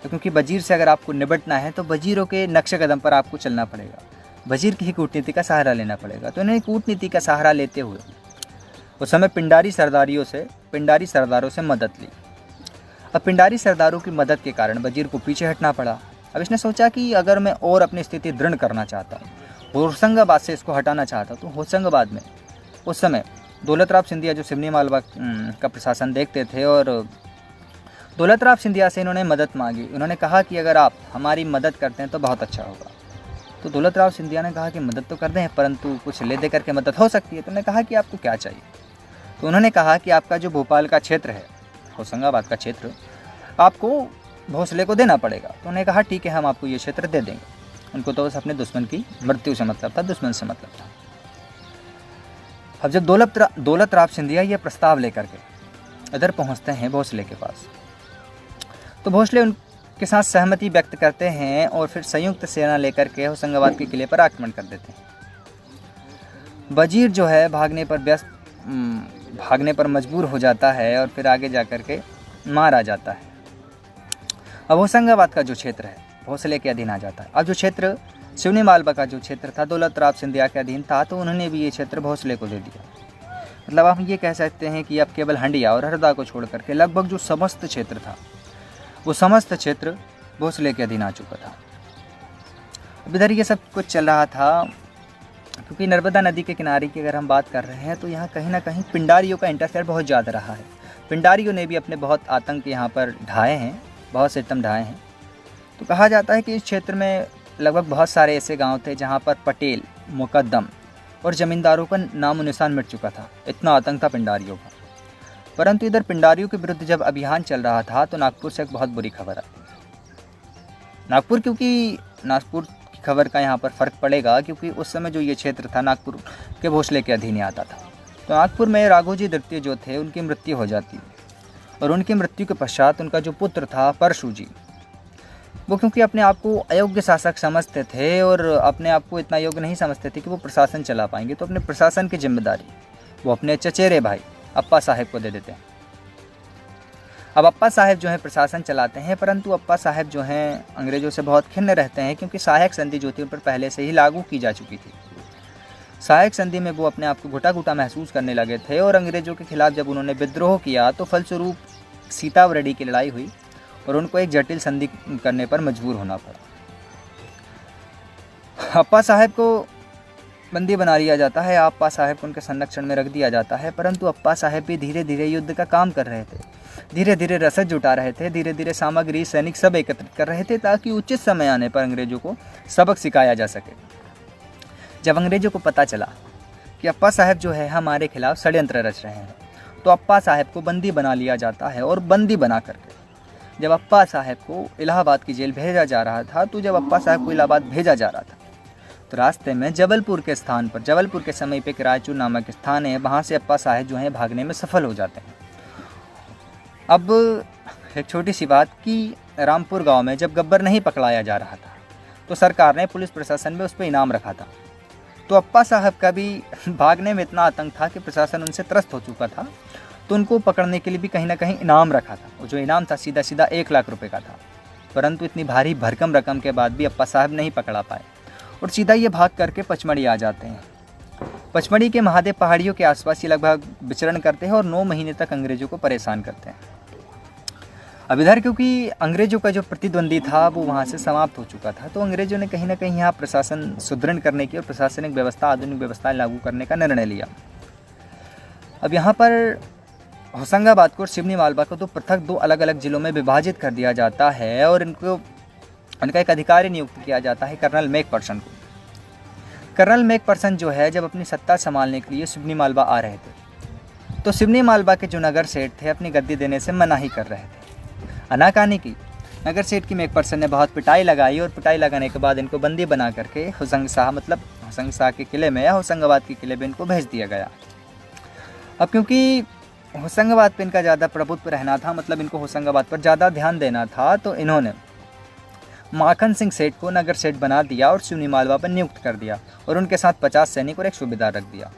तो क्योंकि वजीर से अगर आपको निपटना है तो वजीरों के नक्शे कदम पर आपको चलना पड़ेगा, वजीर की ही कूटनीति का सहारा लेना पड़ेगा। तो इन्हें कूटनीति का सहारा लेते हुए उस समय पिंडारी सरदारों से मदद ली। अब पिंडारी सरदारों की मदद के कारण वजीर को पीछे हटना पड़ा। अब इसने सोचा कि अगर मैं और अपनी स्थिति दृढ़ करना चाहता, होशंगाबाद से इसको हटाना चाहता, तो होशंगाबाद में उस समय दौलतराव सिंधिया जो सिवनी मालवा का प्रशासन देखते थे, और दौलतराव सिंधिया से इन्होंने मदद मांगी। उन्होंने कहा कि अगर आप हमारी मदद करते हैं तो बहुत अच्छा होगा। तो दौलतराव सिंधिया ने कहा कि मदद तो कर दें, परंतु कुछ ले दे करके मदद हो सकती है। तो उन्होंने कहा कि आपको क्या चाहिए। तो उन्होंने कहा कि आपका जो भोपाल का क्षेत्र है, होशंगाबाद का क्षेत्र, आपको भोसले को देना पड़ेगा। तो उन्होंने कहा ठीक है, हम आपको ये क्षेत्र दे देंगे। उनको तो बस अपने दुश्मन की मृत्यु से मतलब था, दुश्मन से मतलब था। अब जब दौलत राव सिंधिया ये प्रस्ताव लेकर के इधर पहुंचते हैं भोसले के पास, तो भोसले उनके साथ सहमति व्यक्त करते हैं और फिर संयुक्त सेना लेकर के होशंगाबाद के किले पर आक्रमण कर देते हैं। वजीर जो है भागने पर मजबूर हो जाता है और फिर आगे जाकर के मारा जाता है। अब होशंगाबाद का जो क्षेत्र है भोसले के अधीन आ जाता है। अब जो क्षेत्र सिवनी मालवा का जो क्षेत्र था दौलत राव सिंधिया के अधीन था, तो उन्होंने भी ये क्षेत्र भोसले को दे दिया। मतलब आप ये कह सकते हैं कि अब केवल हंडिया और हरदा को छोड़ करके लगभग जो समस्त क्षेत्र था वो समस्त क्षेत्र भोसले के अधीन आ चुका था। अब इधर ये सब कुछ चल रहा था क्योंकि नर्मदा नदी के किनारे की अगर हम बात कर रहे हैं तो यहाँ कहीं ना कहीं पिंडारियों का इंटरफेयर बहुत ज़्यादा रहा है। पिंडारियों ने भी अपने बहुत आतंक यहाँ पर ढाए हैं, बहुत सितम ढाए हैं। तो कहा जाता है कि इस क्षेत्र में लगभग बहुत सारे ऐसे गांव थे जहाँ पर पटेल, मुकद्दम और ज़मींदारों का नामो निशान मिट चुका था। इतना आतंक था पिंडारियों का। परंतु इधर पिंडारियों के विरुद्ध जब अभियान चल रहा था तो नागपुर से एक बहुत बुरी खबर आई। नागपुर, क्योंकि नागपुर की खबर का यहाँ पर फ़र्क पड़ेगा क्योंकि उस समय जो ये क्षेत्र था नागपुर के भोसले के अधीन आता था। तो नागपुर में राघोजी द्वितीय जो थे उनकी मृत्यु हो जाती और उनकी मृत्यु के पश्चात उनका जो पुत्र था परशु जी, वो क्योंकि अपने आप को अयोग्य शासक समझते थे और अपने आप को इतना योग्य नहीं समझते थे कि वो प्रशासन चला पाएंगे, तो अपने प्रशासन की जिम्मेदारी वो अपने चचेरे भाई अप्पा साहेब को दे देते हैं। अब अप्पा साहेब जो है प्रशासन चलाते हैं, परंतु अप्पा साहेब जो हैं अंग्रेज़ों से बहुत खिन्न रहते हैं क्योंकि सहायक संधि जो थी उन पर पहले से ही लागू की जा चुकी थी। सहायक संधि में वो अपने आप को घुटा घुटा महसूस करने लगे थे और अंग्रेज़ों के खिलाफ जब उन्होंने विद्रोह किया तो फलस्वरूप सीतावरडी की लड़ाई हुई और उनको एक जटिल संधि करने पर मजबूर होना पड़ा। अप्पा साहेब को बंदी बना लिया जाता है, अप्पा साहेब को उनके संरक्षण में रख दिया जाता है, परंतु अप्पा साहेब भी धीरे धीरे युद्ध का काम कर रहे थे, धीरे धीरे रसद जुटा रहे थे, धीरे धीरे सामग्री सैनिक सब एकत्रित कर रहे थे ताकि उचित समय आने पर अंग्रेज़ों को सबक सिखाया जा सके। जब अंग्रेज़ों को पता चला कि अप्पा साहेब जो है हमारे खिलाफ षड्यंत्र रच रहे हैं, तो अप्पा साहेब को बंदी बना लिया जाता है और बंदी बना करके जब अप्पा साहेब को इलाहाबाद की जेल भेजा जा रहा था, तो जब अप्पा साहेब को इलाहाबाद भेजा जा रहा था तो रास्ते में जबलपुर के स्थान पर, जबलपुर के समय पे रायचूर नामक स्थान है, वहाँ से अप्पा साहेब जो हैं भागने में सफल हो जाते हैं। अब एक छोटी सी बात कि रामपुर गांव में जब गब्बर नहीं पकड़ाया जा रहा था तो सरकार ने पुलिस प्रशासन में उस पर इनाम रखा था। तो अप्पा साहब का भी भागने में इतना आतंक था कि प्रशासन उनसे त्रस्त हो चुका था, तो उनको पकड़ने के लिए भी कहीं ना कहीं इनाम रखा था। और जो इनाम था सीधा सीधा 1 लाख रुपए का था। परंतु इतनी भारी भरकम रकम के बाद भी अप्पा साहब नहीं पकड़ा पाए और सीधा ये भाग करके पचमढ़ी आ जाते हैं। पचमढ़ी के महादेव पहाड़ियों के आसपास ये लगभग विचरण करते हैं और 9 महीने तक अंग्रेज़ों को परेशान करते हैं। अब इधर क्योंकि अंग्रेज़ों का जो प्रतिद्वंदी था वो वहाँ से समाप्त हो चुका था, तो अंग्रेज़ों ने कहीं ना कहीं यहाँ प्रशासन सुदृढ़ करने की और प्रशासनिक व्यवस्था, आधुनिक व्यवस्था लागू करने का निर्णय लिया। अब यहाँ पर होशंगाबाद को और सिवनी मालवा को तो पृथक 2 अलग अलग जिलों में विभाजित कर दिया जाता है और उनका एक अधिकारी नियुक्त किया जाता है कर्नल मैकफर्सन को। कर्नल मैकफर्सन जो है जब अपनी सत्ता संभालने के लिए सिवनी मालवा आ रहे थे तो सिवनी मालवा के जो नगर सेठ थे अपनी गद्दी देने से मनाही कर रहे थे, आनाकानी की। नगर सेठ की मैकफर्सन ने बहुत पिटाई लगाई और पिटाई लगाने के बाद इनको बंदी बना करके होशंग शाह के किले में या होशंगाबाद के किले में इनको भेज दिया गया। अब क्योंकि होशंगाबाद पे इनका ज़्यादा प्रभुत्व रहना था, मतलब इनको होशंगाबाद पर ज़्यादा ध्यान देना था, तो इन्होंने माखन सिंह सेठ को नगर सेठ बना दिया और सिवनी मालवा पर नियुक्त कर दिया और उनके साथ 50 सैनिक और एक सूबेदार रख दिया।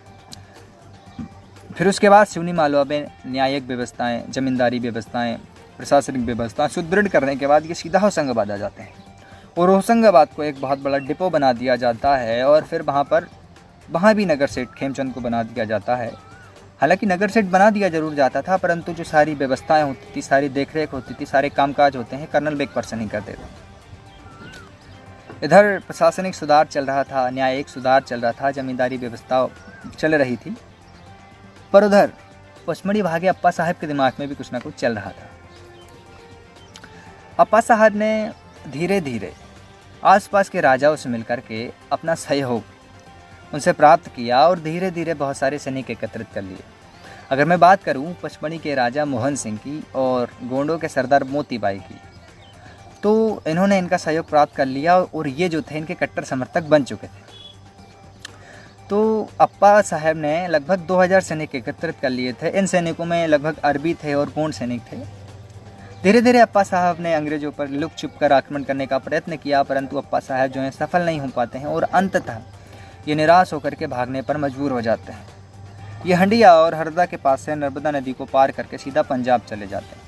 फिर उसके बाद सिवनी मालवा में न्यायिक व्यवस्थाएँ, जमींदारी व्यवस्थाएँ, प्रशासनिक व्यवस्था सुदृढ़ करने के बाद ये सीधा होशंगाबाद आ जाते हैं और होशंगाबाद को एक बहुत बड़ा डिपो बना दिया जाता है और फिर वहाँ भी नगर सेठ खेमचंद को बना दिया जाता है। हालांकि नगर सेठ बना दिया जरूर जाता था, परंतु जो सारी व्यवस्थाएं होती थी, सारी देखरेख होती थी, सारे कामकाज होते हैं कर्नल मैकफर्सन ही करते थे। इधर प्रशासनिक सुधार चल रहा था, न्यायिक सुधार चल रहा था, जमींदारी व्यवस्था चल रही थी, पर उधर पचमढ़ी भागे अप्पा साहब के दिमाग में भी कुछ ना कुछ चल रहा था। अप्पा साहब ने धीरे धीरे आसपास के राजाओं से मिलकर के अपना सहयोग उनसे प्राप्त किया और धीरे धीरे बहुत सारे सैनिक एकत्रित कर लिए। अगर मैं बात करूं पचमढ़ी के राजा मोहन सिंह की और गोंडों के सरदार मोती बाई की, तो इन्होंने इनका सहयोग प्राप्त कर लिया और ये जो थे इनके कट्टर समर्थक बन चुके थे। तो अप्पा साहब ने लगभग 2000 सैनिक एकत्रित कर लिए थे। इन सैनिकों में लगभग अरबी थे और गोंड सैनिक थे। धीरे धीरे अप्पा साहब ने अंग्रेजों पर लुक छुप कर आक्रमण करने का प्रयत्न किया, परंतु अप्पा साहब जो हैं सफल नहीं हो पाते हैं और अंततः ये निराश होकर के भागने पर मजबूर हो जाते हैं। ये हंडिया और हरदा के पास से नर्मदा नदी को पार करके सीधा पंजाब चले जाते हैं।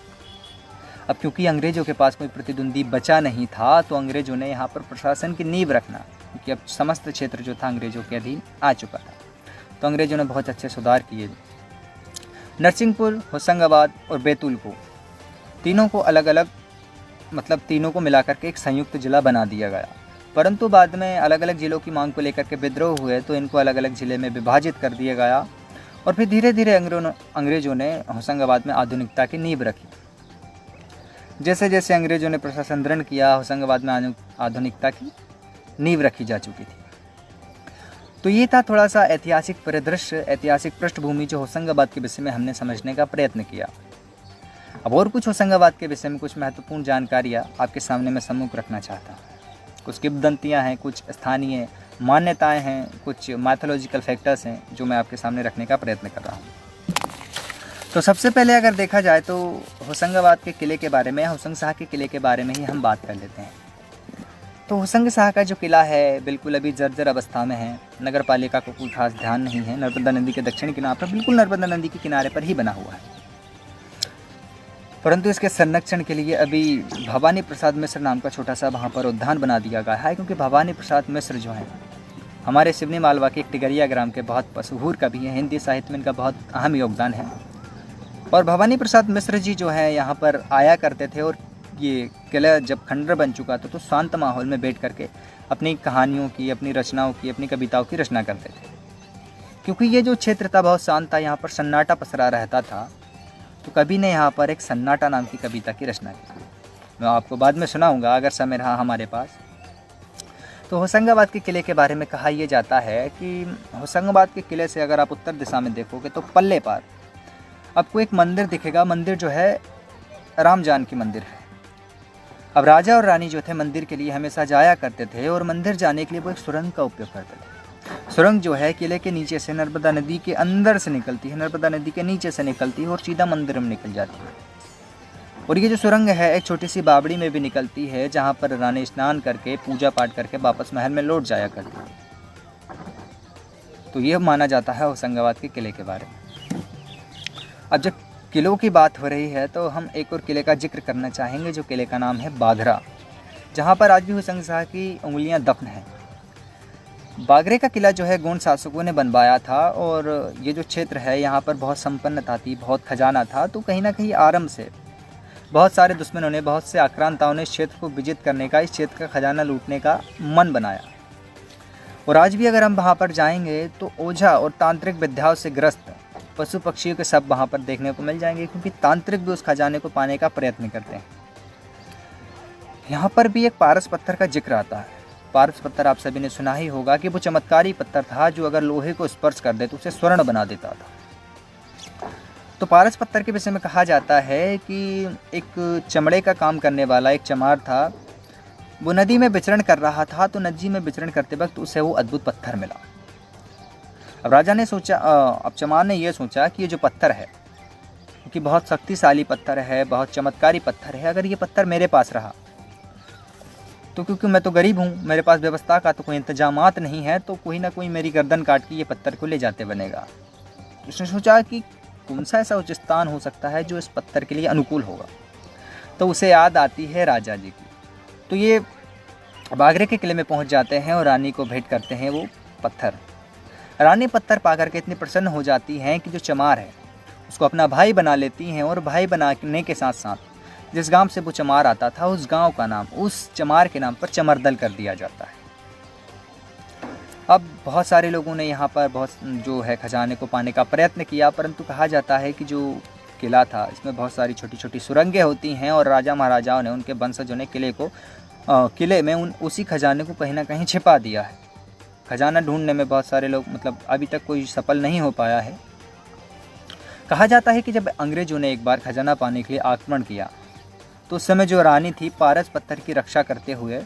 अब क्योंकि अंग्रेजों के पास कोई प्रतिद्वंदी बचा नहीं था, तो अंग्रेजों ने यहाँ पर प्रशासन की नींव रखना, क्योंकि अब समस्त क्षेत्र जो था अंग्रेजों के अधीन आ चुका था, तो अंग्रेजों ने बहुत अच्छे सुधार किए। नरसिंहपुर, होशंगाबाद और बैतूल को, तीनों को अलग अलग, मतलब तीनों को मिलाकर के एक संयुक्त जिला बना दिया गया। परंतु बाद में अलग अलग जिलों की मांग को लेकर के विद्रोह हुए, तो इनको अलग अलग जिले में विभाजित कर दिया गया। और फिर धीरे धीरे अंग्रेजों ने होशंगाबाद में आधुनिकता की नींव रखी। जैसे जैसे अंग्रेजों ने प्रशासन दृढ़ किया, होशंगाबाद में आधुनिकता की नींव रखी जा चुकी थी। तो ये था थोड़ा सा ऐतिहासिक परिदृश्य, ऐतिहासिक पृष्ठभूमि जो होशंगाबाद के विषय में हमने समझने का प्रयत्न किया। अब और कुछ होशंगाबाद के विषय में कुछ महत्वपूर्ण जानकारियाँ आपके सामने मैं सम्मुख रखना चाहता हूँ। कुछ किंवदंतियाँ हैं, कुछ स्थानीय मान्यताएं हैं, कुछ मैथोलॉजिकल फैक्टर्स हैं जो मैं आपके सामने रखने का प्रयत्न कर रहा हूँ। तो सबसे पहले अगर देखा जाए तो होशंगाबाद के किले के बारे में, होशंग शाह के किले के बारे में ही हम बात कर लेते हैं। तो होशंग शाह का जो किला है बिल्कुल अभी जर्जर अवस्था में है। नगर पालिका को कोई खास ध्यान नहीं है। नर्मदा नदी के दक्षिणी किनारे पर, बिल्कुल नर्मदा नदी के किनारे पर ही बना हुआ है। परंतु इसके संरक्षण के लिए अभी भवानी प्रसाद मिश्र नाम का छोटा सा वहाँ पर उद्यान बना दिया गया है, क्योंकि भवानी प्रसाद मिश्र जो हैं हमारे सिवनी मालवा के एक टिगरिया ग्राम के बहुत मशहूर कवि हैं। हिंदी साहित्य में इनका बहुत अहम योगदान है। और भवानी प्रसाद मिश्र जी जो हैं यहाँ पर आया करते थे, और ये किला जब खंडर बन चुका था तो शांत माहौल में बैठ करके अपनी कहानियों की, अपनी रचनाओं की, अपनी कविताओं की रचना करते थे। क्योंकि ये जो क्षेत्र था बहुत शांत था, यहाँ पर सन्नाटा पसरा रहता था, तो कवि ने यहाँ पर एक सन्नाटा नाम की कविता की रचना की। मैं आपको बाद में सुनाऊंगा अगर समय रहा हमारे पास। तो होशंगाबाद के किले के बारे में कहा यह जाता है कि होशंगाबाद के किले से अगर आप उत्तर दिशा में देखोगे तो पल्ले पार आपको एक मंदिर दिखेगा। मंदिर जो है राम जानकी मंदिर है। अब राजा और रानी जो थे मंदिर के लिए हमेशा जाया करते थे, और मंदिर जाने के लिए वो एक सुरंग का उपयोग करते थे। सुरंग जो है किले के नीचे से नर्मदा नदी के अंदर से निकलती है, नर्मदा नदी के नीचे से निकलती है और सीधा मंदिर में निकल जाती है। और ये जो सुरंग है एक छोटी सी बावड़ी में भी निकलती है, जहाँ पर रानी स्नान करके पूजा पाठ करके वापस महल में लौट जाया करती है। तो ये माना जाता है होशंगाबाद के किले के बारे में। अब जब किलों की बात हो रही है तो हम एक और किले का जिक्र करना चाहेंगे, जो किले का नाम है बाघरा, जहाँ पर आज भी होशंग शाह की उंगलियाँ दफन हैं। बागरे का किला जो है गोंड शासकों ने बनवाया था, और ये जो क्षेत्र है यहाँ पर बहुत संपन्नता थी, बहुत खजाना था। तो कहीं ना कहीं आरंभ से बहुत सारे दुश्मनों ने, बहुत से आक्रांताओं ने इस क्षेत्र को विजित करने का, इस क्षेत्र का खजाना लूटने का मन बनाया। और आज भी अगर हम वहाँ पर जाएंगे तो ओझा और तांत्रिक विद्याओं से ग्रस्त पशु पक्षियों के सब वहाँ पर देखने को मिल जाएंगे, क्योंकि तांत्रिक भी उस खजाने को पाने का प्रयत्न करते हैं। यहाँ पर भी एक पारस पत्थर का जिक्र आता है। पारस पत्थर आप सभी ने सुना ही होगा कि वो चमत्कारी पत्थर था जो अगर लोहे को स्पर्श कर दे तो उसे स्वर्ण बना देता था। तो पारस पत्थर के विषय में कहा जाता है कि एक चमड़े का काम करने वाला एक चमार था, वो नदी में विचरण कर रहा था। तो नदी में विचरण करते वक्त उसे वो अद्भुत पत्थर मिला। अब राजा ने सोचा, अब चमार ने ये सोचा कि ये जो पत्थर है, क्योंकि बहुत शक्तिशाली पत्थर है, बहुत चमत्कारी पत्थर है, अगर ये पत्थर मेरे पास रहा तो क्योंकि मैं तो गरीब हूँ, मेरे पास व्यवस्था का तो कोई इंतजामात नहीं है, तो कोई ना कोई मेरी गर्दन काट के ये पत्थर को ले जाते बनेगा। उसने सोचा कि कौन सा ऐसा उच्च स्थान हो सकता है जो इस पत्थर के लिए अनुकूल होगा। तो उसे याद आती है राजा जी की। तो ये बागरे के किले में पहुँच जाते हैं और रानी को भेंट करते हैं वो पत्थर। रानी पत्थर पाकर के इतनी प्रसन्न हो जाती हैं कि जो चमार है उसको अपना भाई बना लेती हैं, और भाई बनाने के साथ साथ जिस गांव से वो चमार आता था उस गांव का नाम उस चमार के नाम पर चमरदल कर दिया जाता है। अब बहुत सारे लोगों ने यहाँ पर बहुत जो है खजाने को पाने का प्रयत्न किया, परंतु कहा जाता है कि जो किला था इसमें बहुत सारी छोटी छोटी सुरंगें होती हैं, और राजा महाराजाओं ने, उनके वंशजों ने किले में उसी खजाने को कहीं ना कहीं छिपा दिया है। खजाना ढूंढने में बहुत सारे लोग, मतलब अभी तक कोई सफल नहीं हो पाया है। कहा जाता है कि जब अंग्रेजों ने एक बार खजाना पाने के लिए आक्रमण किया तो उस समय जो रानी थी पारस पत्थर की रक्षा करते हुए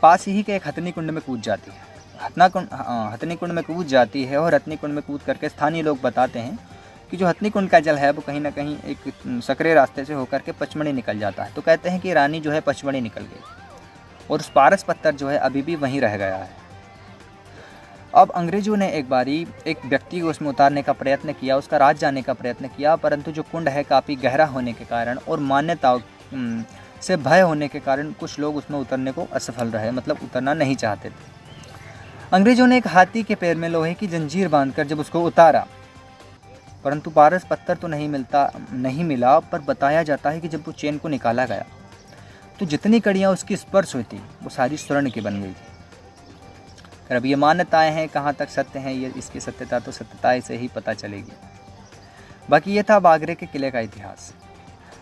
पास ही के एक हथनी कुंड में कूद जाती है। हथनी कुंड में कूद जाती है और हथनी कुंड में कूद करके स्थानीय लोग बताते हैं कि जो हथनी कुंड का जल है वो कहीं ना कहीं एक सकरे रास्ते से होकर के पचमढ़ी निकल जाता है। तो कहते हैं कि रानी जो है पचमढ़ी निकल गई और उस पारस पत्थर जो है अभी भी वहीं रह गया है। अब अंग्रेजों ने एक बारी एक व्यक्ति को उसमें उतारने का प्रयत्न किया, उसका राज जानने का प्रयत्न किया, परंतु जो कुंड है काफ़ी गहरा होने के कारण और मान्यताओं से भय होने के कारण कुछ लोग उसमें उतरने को असफल रहे, मतलब उतरना नहीं चाहते थे। अंग्रेजों ने एक हाथी के पैर में लोहे की जंजीर बांधकर जब उसको उतारा, परंतु पारस पत्थर तो नहीं मिला, पर बताया जाता है कि जब वो चेन को निकाला गया तो जितनी कड़ियाँ उसकी स्पर्श हुई थी वो सारी स्वर्ण की बन गई थी। अब ये मान्यताएं हैं, कहाँ तक सत्य हैं ये इसकी सत्यता तो सत्यता से ही पता चलेगी। बाकी ये था आगरे के किले का इतिहास।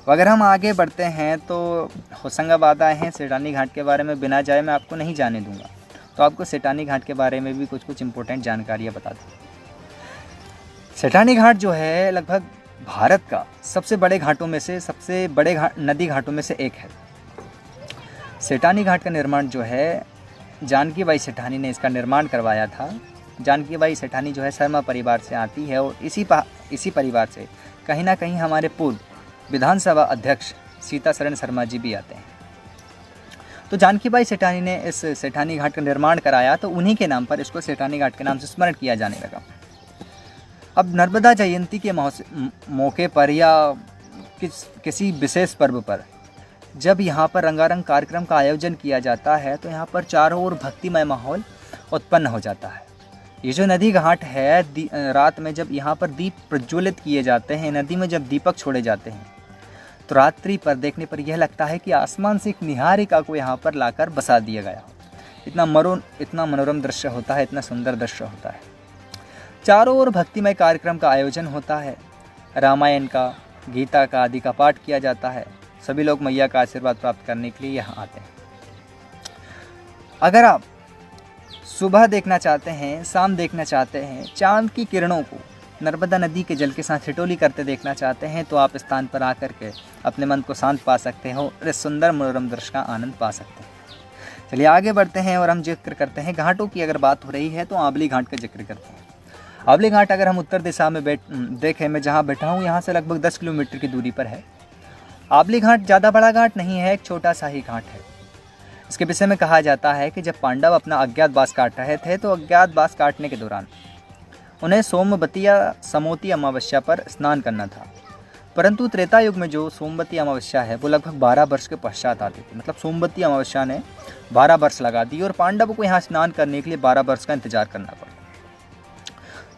अगर हम आगे बढ़ते हैं तो होशंगाबाद आए हैं, सेठानी घाट के बारे में बिना जाए मैं आपको नहीं जाने दूंगा, तो आपको सेठानी घाट के बारे में भी कुछ इंपॉर्टेंट जानकारियाँ बता दूँ। सेठानी घाट जो है लगभग भारत का सबसे बड़े घाटों में से सबसे बड़े नदी घाटों में से एक है। सेठानी घाट का निर्माण जो है जानकी बाई सेठानी ने इसका निर्माण करवाया था। जानकी बाई सेठानी जो है शर्मा परिवार से आती है और इसी परिवार से कहीं ना कहीं हमारे पूर्व विधानसभा अध्यक्ष सीतासरण शर्मा जी भी आते हैं। तो जानकी बाई सेठानी ने इस सेठानी घाट का निर्माण कराया, तो उन्हीं के नाम पर इसको सेठानी घाट के नाम से स्मरण किया जाने लगा। अब नर्मदा जयंती के मौके पर या किसी विशेष पर्व पर जब यहाँ पर रंगारंग कार्यक्रम का आयोजन किया जाता है तो यहाँ पर चारों ओर भक्तिमय माहौल उत्पन्न हो जाता है। ये जो नदी घाट है, रात में जब यहाँ पर दीप प्रज्वलित किए जाते हैं, नदी में जब दीपक छोड़े जाते हैं, तो रात्रि पर देखने पर यह लगता है कि आसमान से एक निहारिका को यहाँ पर लाकर बसा दिया गया हो। इतना मनोरम दृश्य होता है, इतना सुंदर दृश्य होता है। चारों ओर भक्तिमय कार्यक्रम का आयोजन होता है, रामायण का, गीता का आदि का पाठ किया जाता है। सभी लोग मैया का आशीर्वाद प्राप्त करने के लिए यहाँ आते हैं। अगर आप सुबह देखना चाहते हैं, शाम देखना चाहते हैं, चांद की किरणों को नर्मदा नदी के जल के साथ ठिठोली करते देखना चाहते हैं, तो आप स्थान पर आकर के अपने मन को शांत पा सकते हो और इस सुंदर मनोरम दृश्य का आनंद पा सकते हैं। चलिए आगे बढ़ते हैं और हम जिक्र करते हैं घाटों की। अगर बात हो रही है तो आंवली घाट का जिक्र करते हैं। आंवली घाट अगर हम उत्तर दिशा में देखें, मैं जहाँ बैठा हूँ यहाँ से लगभग 10 किलोमीटर की दूरी पर है। आंवली घाट ज़्यादा बड़ा घाट नहीं है, एक छोटा सा ही घाट है। इसके विषय में कहा जाता है कि जब पांडव अपना अज्ञातवास काट रहे थे तो अज्ञातवास काटने के दौरान उन्हें सोमवती या समोती अमावस्या पर स्नान करना था, परंतु त्रेता युग में जो सोमवती अमावस्या है वो लगभग 12 वर्ष के पश्चात आती थी। मतलब सोमवती अमावस्या ने 12 वर्ष लगा दी और पांडवों को यहाँ स्नान करने के लिए 12 वर्ष का इंतजार करना पड़ा।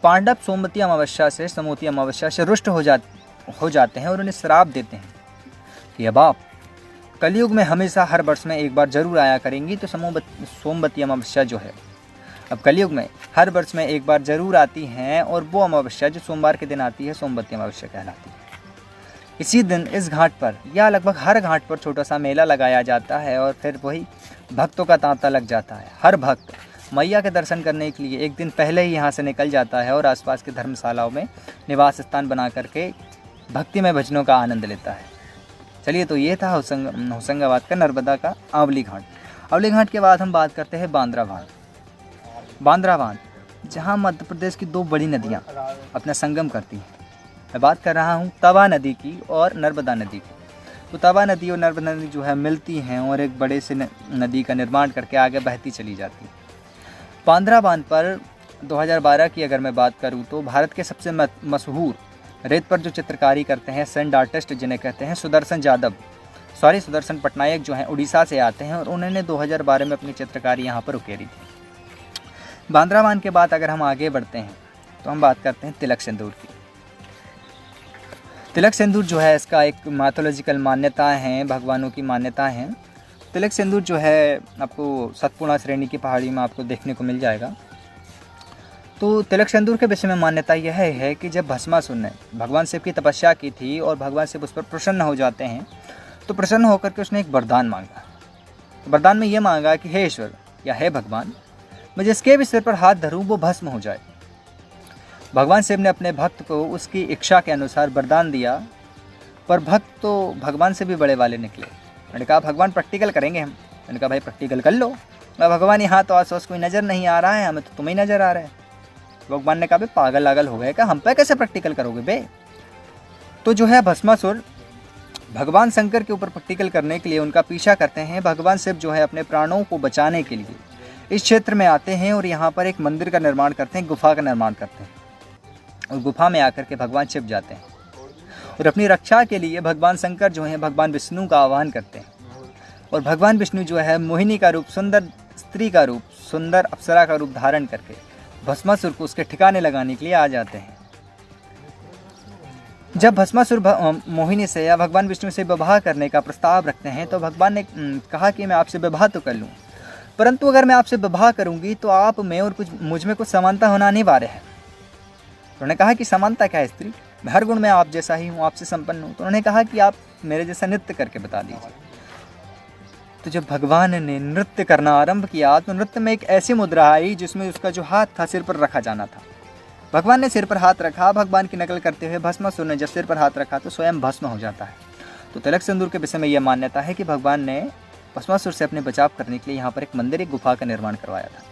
पांडव सोमवती अमावस्या से समोती अमावस्या से रुष्ट हो जाते हैं और उन्हें श्राप देते हैं कि अब आप कलयुग में हमेशा हर वर्ष में एक बार जरूर आया करेंगी। तो सोमवती अमावस्या जो है अब कलयुग में हर वर्ष में एक बार जरूर आती हैं और वो अमावस्या जो सोमवार के दिन आती है सोमवती अमावस्या कहलाती है। इसी दिन इस घाट पर या लगभग हर घाट पर छोटा सा मेला लगाया जाता है और फिर वही भक्तों का तांता लग जाता है। हर भक्त मैया के दर्शन करने के लिए एक दिन पहले ही यहाँ से निकल जाता है और आसपास की धर्मशालाओं में निवास स्थान बना करके भक्तिमय भजनों का आनंद लेता है। चलिए, तो ये था होशंगाबाद का नर्मदा का आंवली घाट। आंवली घाट के बाद हम बात करते हैं बांद्रा बांध, जहाँ मध्य प्रदेश की 2 बड़ी नदियाँ अपना संगम करती हैं। मैं बात कर रहा हूँ तवा नदी की और नर्मदा नदी की। तो तवा नदी और नर्मदा नदी जो है मिलती हैं और एक बड़े से नदी का निर्माण करके आगे बहती चली जाती है। बांद्रा बांध पर 2012 की अगर मैं बात करूँ तो भारत के सबसे मशहूर रेत पर जो चित्रकारी करते हैं सैंड आर्टिस्ट जिन्हें कहते हैं सुदर्शन पटनायक जो हैं उड़ीसा से आते हैं और उन्होंने 2012 में अपनी चित्रकारी यहाँ पर उकेरी थी। बांद्रा बांध के बाद अगर हम आगे बढ़ते हैं तो हम बात करते हैं तिलक सिंदूर की। तिलक सिंदूर जो है इसका एक माइथोलॉजिकल मान्यताएं हैं, भगवानों की मान्यताएं हैं। तिलक सिंदूर जो है आपको सतपुड़ा श्रेणी की पहाड़ी में आपको देखने को मिल जाएगा। तो तिलक सिंदूर के विषय में मान्यता यह है कि जब भस्मासुर ने भगवान शिव की तपस्या की थी और भगवान शिव उस पर प्रसन्न हो जाते हैं, तो प्रसन्न होकर के उसने एक वरदान मांगा। तो वरदान में ये मांगा कि हे ईश्वर या हे भगवान, मैं जिसके भी सिर पर हाथ धरूँ वो भस्म हो जाए। भगवान शिव ने अपने भक्त को उसकी इच्छा के अनुसार वरदान दिया, पर भक्त तो भगवान से भी बड़े वाले निकले। मैंने कहा भगवान प्रैक्टिकल करेंगे हम। मैंने कहा भाई प्रैक्टिकल कर लो। भगवान यहाँ तो आस पास कोई नज़र नहीं आ रहा है, हमें तो तुम्हें नज़र आ रहा है। भगवान ने कहा बे पागल लागल हो गए क्या, हम पे कैसे प्रैक्टिकल करोगे बे। तो जो है भस्मासुर भगवान शंकर के ऊपर प्रैक्टिकल करने के लिए उनका पीछा करते हैं। भगवान शिव जो है अपने प्राणों को बचाने के लिए इस क्षेत्र में आते हैं और यहाँ पर एक मंदिर का निर्माण करते हैं, गुफा का निर्माण करते हैं। और गुफा में आकर के भगवान शिव जाते हैं और अपनी रक्षा के लिए भगवान शंकर जो हैं भगवान विष्णु का आह्वान करते हैं। और भगवान विष्णु जो है मोहिनी का रूप, सुंदर स्त्री का रूप, सुंदर अप्सरा का रूप धारण करके भस्मासुर को उसके ठिकाने लगाने के लिए आ जाते हैं। जब भस्मासुर मोहिनी से या भगवान विष्णु से विवाह करने का प्रस्ताव रखते हैं तो भगवान ने कहा कि मैं आपसे विवाह तो कर लूँ, परंतु अगर मैं आपसे विवाह करूंगी तो आप में और कुछ मुझ में कुछ समानता होना अनिवार्य है। तो उन्होंने कहा कि समानता क्या है स्त्री, मैं हर गुण में आप जैसा ही हूँ, आपसे संपन्न हूँ। तो उन्होंने कहा कि आप मेरे जैसा नृत्य करके बता दीजिए। तो जब भगवान ने नृत्य करना आरंभ किया तो नृत्य में एक ऐसी मुद्रा आई जिसमें उसका जो हाथ था सिर पर रखा जाना था। भगवान ने सिर पर हाथ रखा, भगवान की नकल करते हुए भस्मासुर ने जब सिर पर हाथ रखा तो स्वयं भस्म हो जाता है। तो तिलक सिंदूर के विषय में यह मान्यता है कि भगवान ने भस्मासुर से अपने बचाव करने के लिए यहाँ पर एक मंदिर, एक गुफा का निर्माण करवाया था।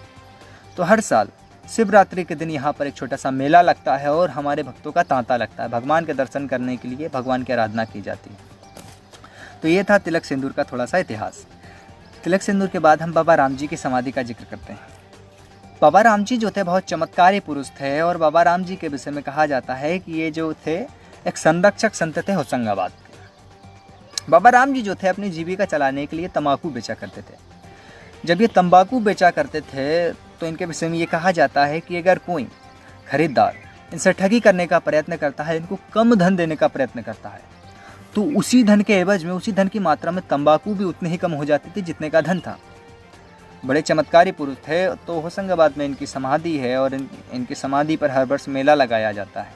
तो हर साल शिवरात्रि के दिन यहाँ पर एक छोटा सा मेला लगता है और हमारे भक्तों का तांता लगता है। भगवान के दर्शन करने के लिए भगवान की आराधना की जाती है। तो ये था तिलक सिंदूर का थोड़ा सा इतिहास। तिलक सिंदूर के बाद हम बाबा राम जी की समाधि का जिक्र करते हैं। बाबा राम जी जो थे बहुत चमत्कारी पुरुष थे और बाबा राम जी के विषय में कहा जाता है कि ये जो थे एक संरक्षक संत थे होशंगाबाद के। बाबा राम जी जो थे अपनी जीविका चलाने के लिए तंबाकू बेचा करते थे। जब ये तंबाकू बेचा करते थे तो इनके विषय में ये कहा जाता है कि अगर कोई खरीदार इनसे ठगी करने का प्रयत्न करता है, इनको कम धन देने का प्रयत्न करता है, तो उसी धन के एवज में, उसी धन की मात्रा में तंबाकू भी उतने ही कम हो जाती थी जितने का धन था। बड़े चमत्कारी पुरुष थे। तो होशंगाबाद में इनकी समाधि है और इनकी समाधि पर हर वर्ष मेला लगाया जाता है।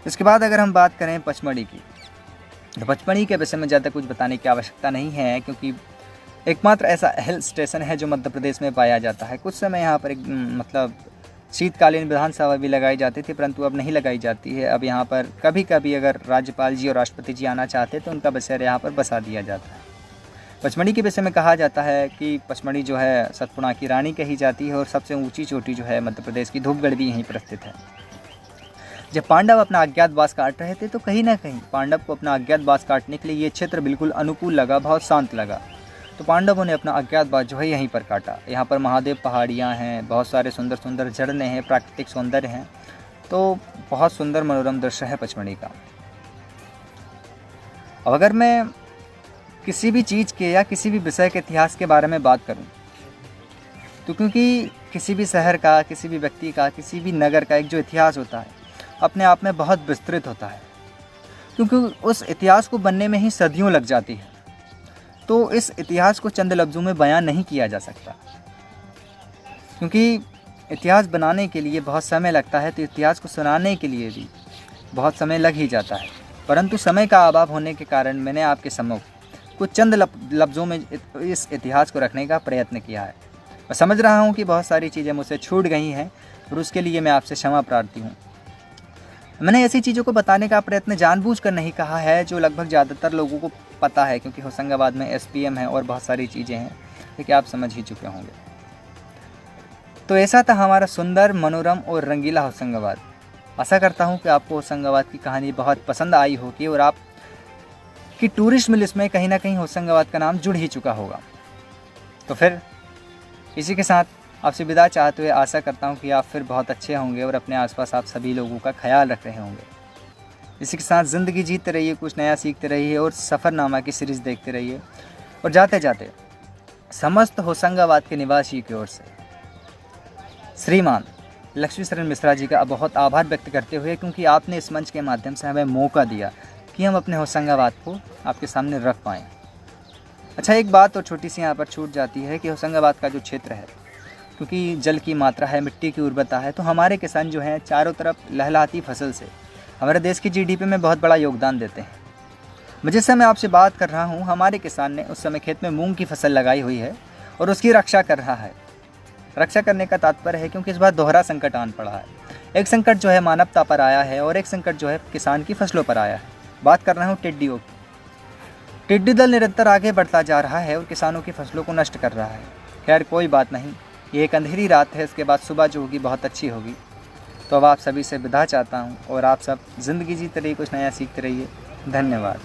इसके बाद अगर हम बात करें पचमढ़ी की, तो पचमढ़ी के विषय में ज़्यादा कुछ बताने की आवश्यकता नहीं है, क्योंकि एकमात्र ऐसा हिल स्टेशन है जो मध्य प्रदेश में पाया जाता है। कुछ समय यहाँ पर एक शीतकालीन विधानसभा भी लगाई जाती थी, परंतु अब नहीं लगाई जाती है। अब यहाँ पर कभी कभी अगर राज्यपाल जी और राष्ट्रपति जी आना चाहते तो उनका बसेरा यहाँ पर बसा दिया जाता है। पचमढ़ी के विषय में कहा जाता है कि पचमढ़ी जो है सतपुड़ा की रानी कही जाती है और सबसे ऊंची चोटी जो है मध्य प्रदेश की धूपगढ़ भी यहीं पर स्थित है। जब पांडव अपना अज्ञातवास काट रहे थे तो कहीं ना कहीं पांडव को अपना अज्ञातवास काटने के लिए ये क्षेत्र बिल्कुल अनुकूल लगा, बहुत शांत लगा। तो पांडवों ने अपना अज्ञातवास जो है यहीं पर काटा। यहाँ पर महादेव पहाड़ियाँ हैं, बहुत सारे सुंदर सुंदर झरने हैं, प्राकृतिक सौंदर्य हैं। तो बहुत सुंदर मनोरम दृश्य है पचमढ़ी का। अब अगर मैं किसी भी चीज़ के या किसी भी विषय के इतिहास के बारे में बात करूं, तो क्योंकि किसी भी शहर का, किसी भी व्यक्ति का, किसी भी नगर का एक जो इतिहास होता है अपने आप में बहुत विस्तृत होता है, क्योंकि उस इतिहास को बनने में ही सदियों लग जाती है। तो इस इतिहास को चंद लफ्ज़ों में बयान नहीं किया जा सकता, क्योंकि इतिहास बनाने के लिए बहुत समय लगता है, तो इतिहास को सुनाने के लिए भी बहुत समय लग ही जाता है। परंतु समय का अभाव होने के कारण मैंने आपके सम्मुख कुछ चंद लफ्ज़ों में इस इतिहास को रखने का प्रयत्न किया है। मैं समझ रहा हूँ कि बहुत सारी चीज़ें मुझसे छूट गई हैं और उसके लिए मैं आपसे क्षमा प्रार्थी हूँ। मैंने ऐसी चीज़ों को बताने का प्रयत्न जानबूझकर नहीं कहा है जो लगभग ज़्यादातर लोगों को पता है, क्योंकि होशंगाबाद में SPM है और बहुत सारी चीज़ें हैं लेकिन आप समझ ही चुके होंगे। तो ऐसा था हमारा सुंदर, मनोरम और रंगीला होशंगाबाद। आशा करता हूँ कि आपको होशंगाबाद की कहानी बहुत पसंद आई होगी और आप कि टूरिस्ट लिस्ट में कहीं ना कहीं होशंगाबाद का नाम जुड़ ही चुका होगा। तो फिर इसी के साथ आपसे विदा चाहते हुए आशा करता हूँ कि आप फिर बहुत अच्छे होंगे और अपने आसपास आप सभी लोगों का ख्याल रख रहे होंगे। इसी के साथ ज़िंदगी जीते रहिए, कुछ नया सीखते रहिए और सफ़रनामा की सीरीज़ देखते रहिए। और जाते जाते समस्त होशंगाबाद के निवासी की ओर से श्रीमान लक्ष्मी शरण मिश्रा जी का बहुत आभार व्यक्त करते हुए, क्योंकि आपने इस मंच के माध्यम से हमें मौका दिया कि हम अपने होशंगाबाद को आपके सामने रख पाएँ। अच्छा, एक बात और छोटी सी यहाँ पर छूट जाती है कि होशंगाबाद का जो क्षेत्र है, क्योंकि जल की मात्रा है, मिट्टी की उर्वरता है, तो हमारे किसान जो हैं चारों तरफ लहलहाती फसल से हमारे देश की GDP में बहुत बड़ा योगदान देते हैं। मैं जिस समय आपसे बात कर रहा हूँ, हमारे किसान ने उस समय खेत में मूंग की फसल लगाई हुई है और उसकी रक्षा कर रहा है। रक्षा करने का तात्पर्य है क्योंकि इस बार दोहरा संकट आन पड़ा है। एक संकट जो है मानवता पर आया है और एक संकट जो है किसान की फसलों पर आया है। बात कर रहा हूँ टिड्डियों की। टिड्डी दल निरंतर आगे बढ़ता जा रहा है और किसानों की फसलों को नष्ट कर रहा है। खैर कोई बात नहीं, ये एक अंधेरी रात है, इसके बाद सुबह जो होगी बहुत अच्छी होगी। तो अब आप सभी से विदा चाहता हूँ और आप सब ज़िंदगी जीते रहिए, कुछ नया सीखते रहिए। धन्यवाद।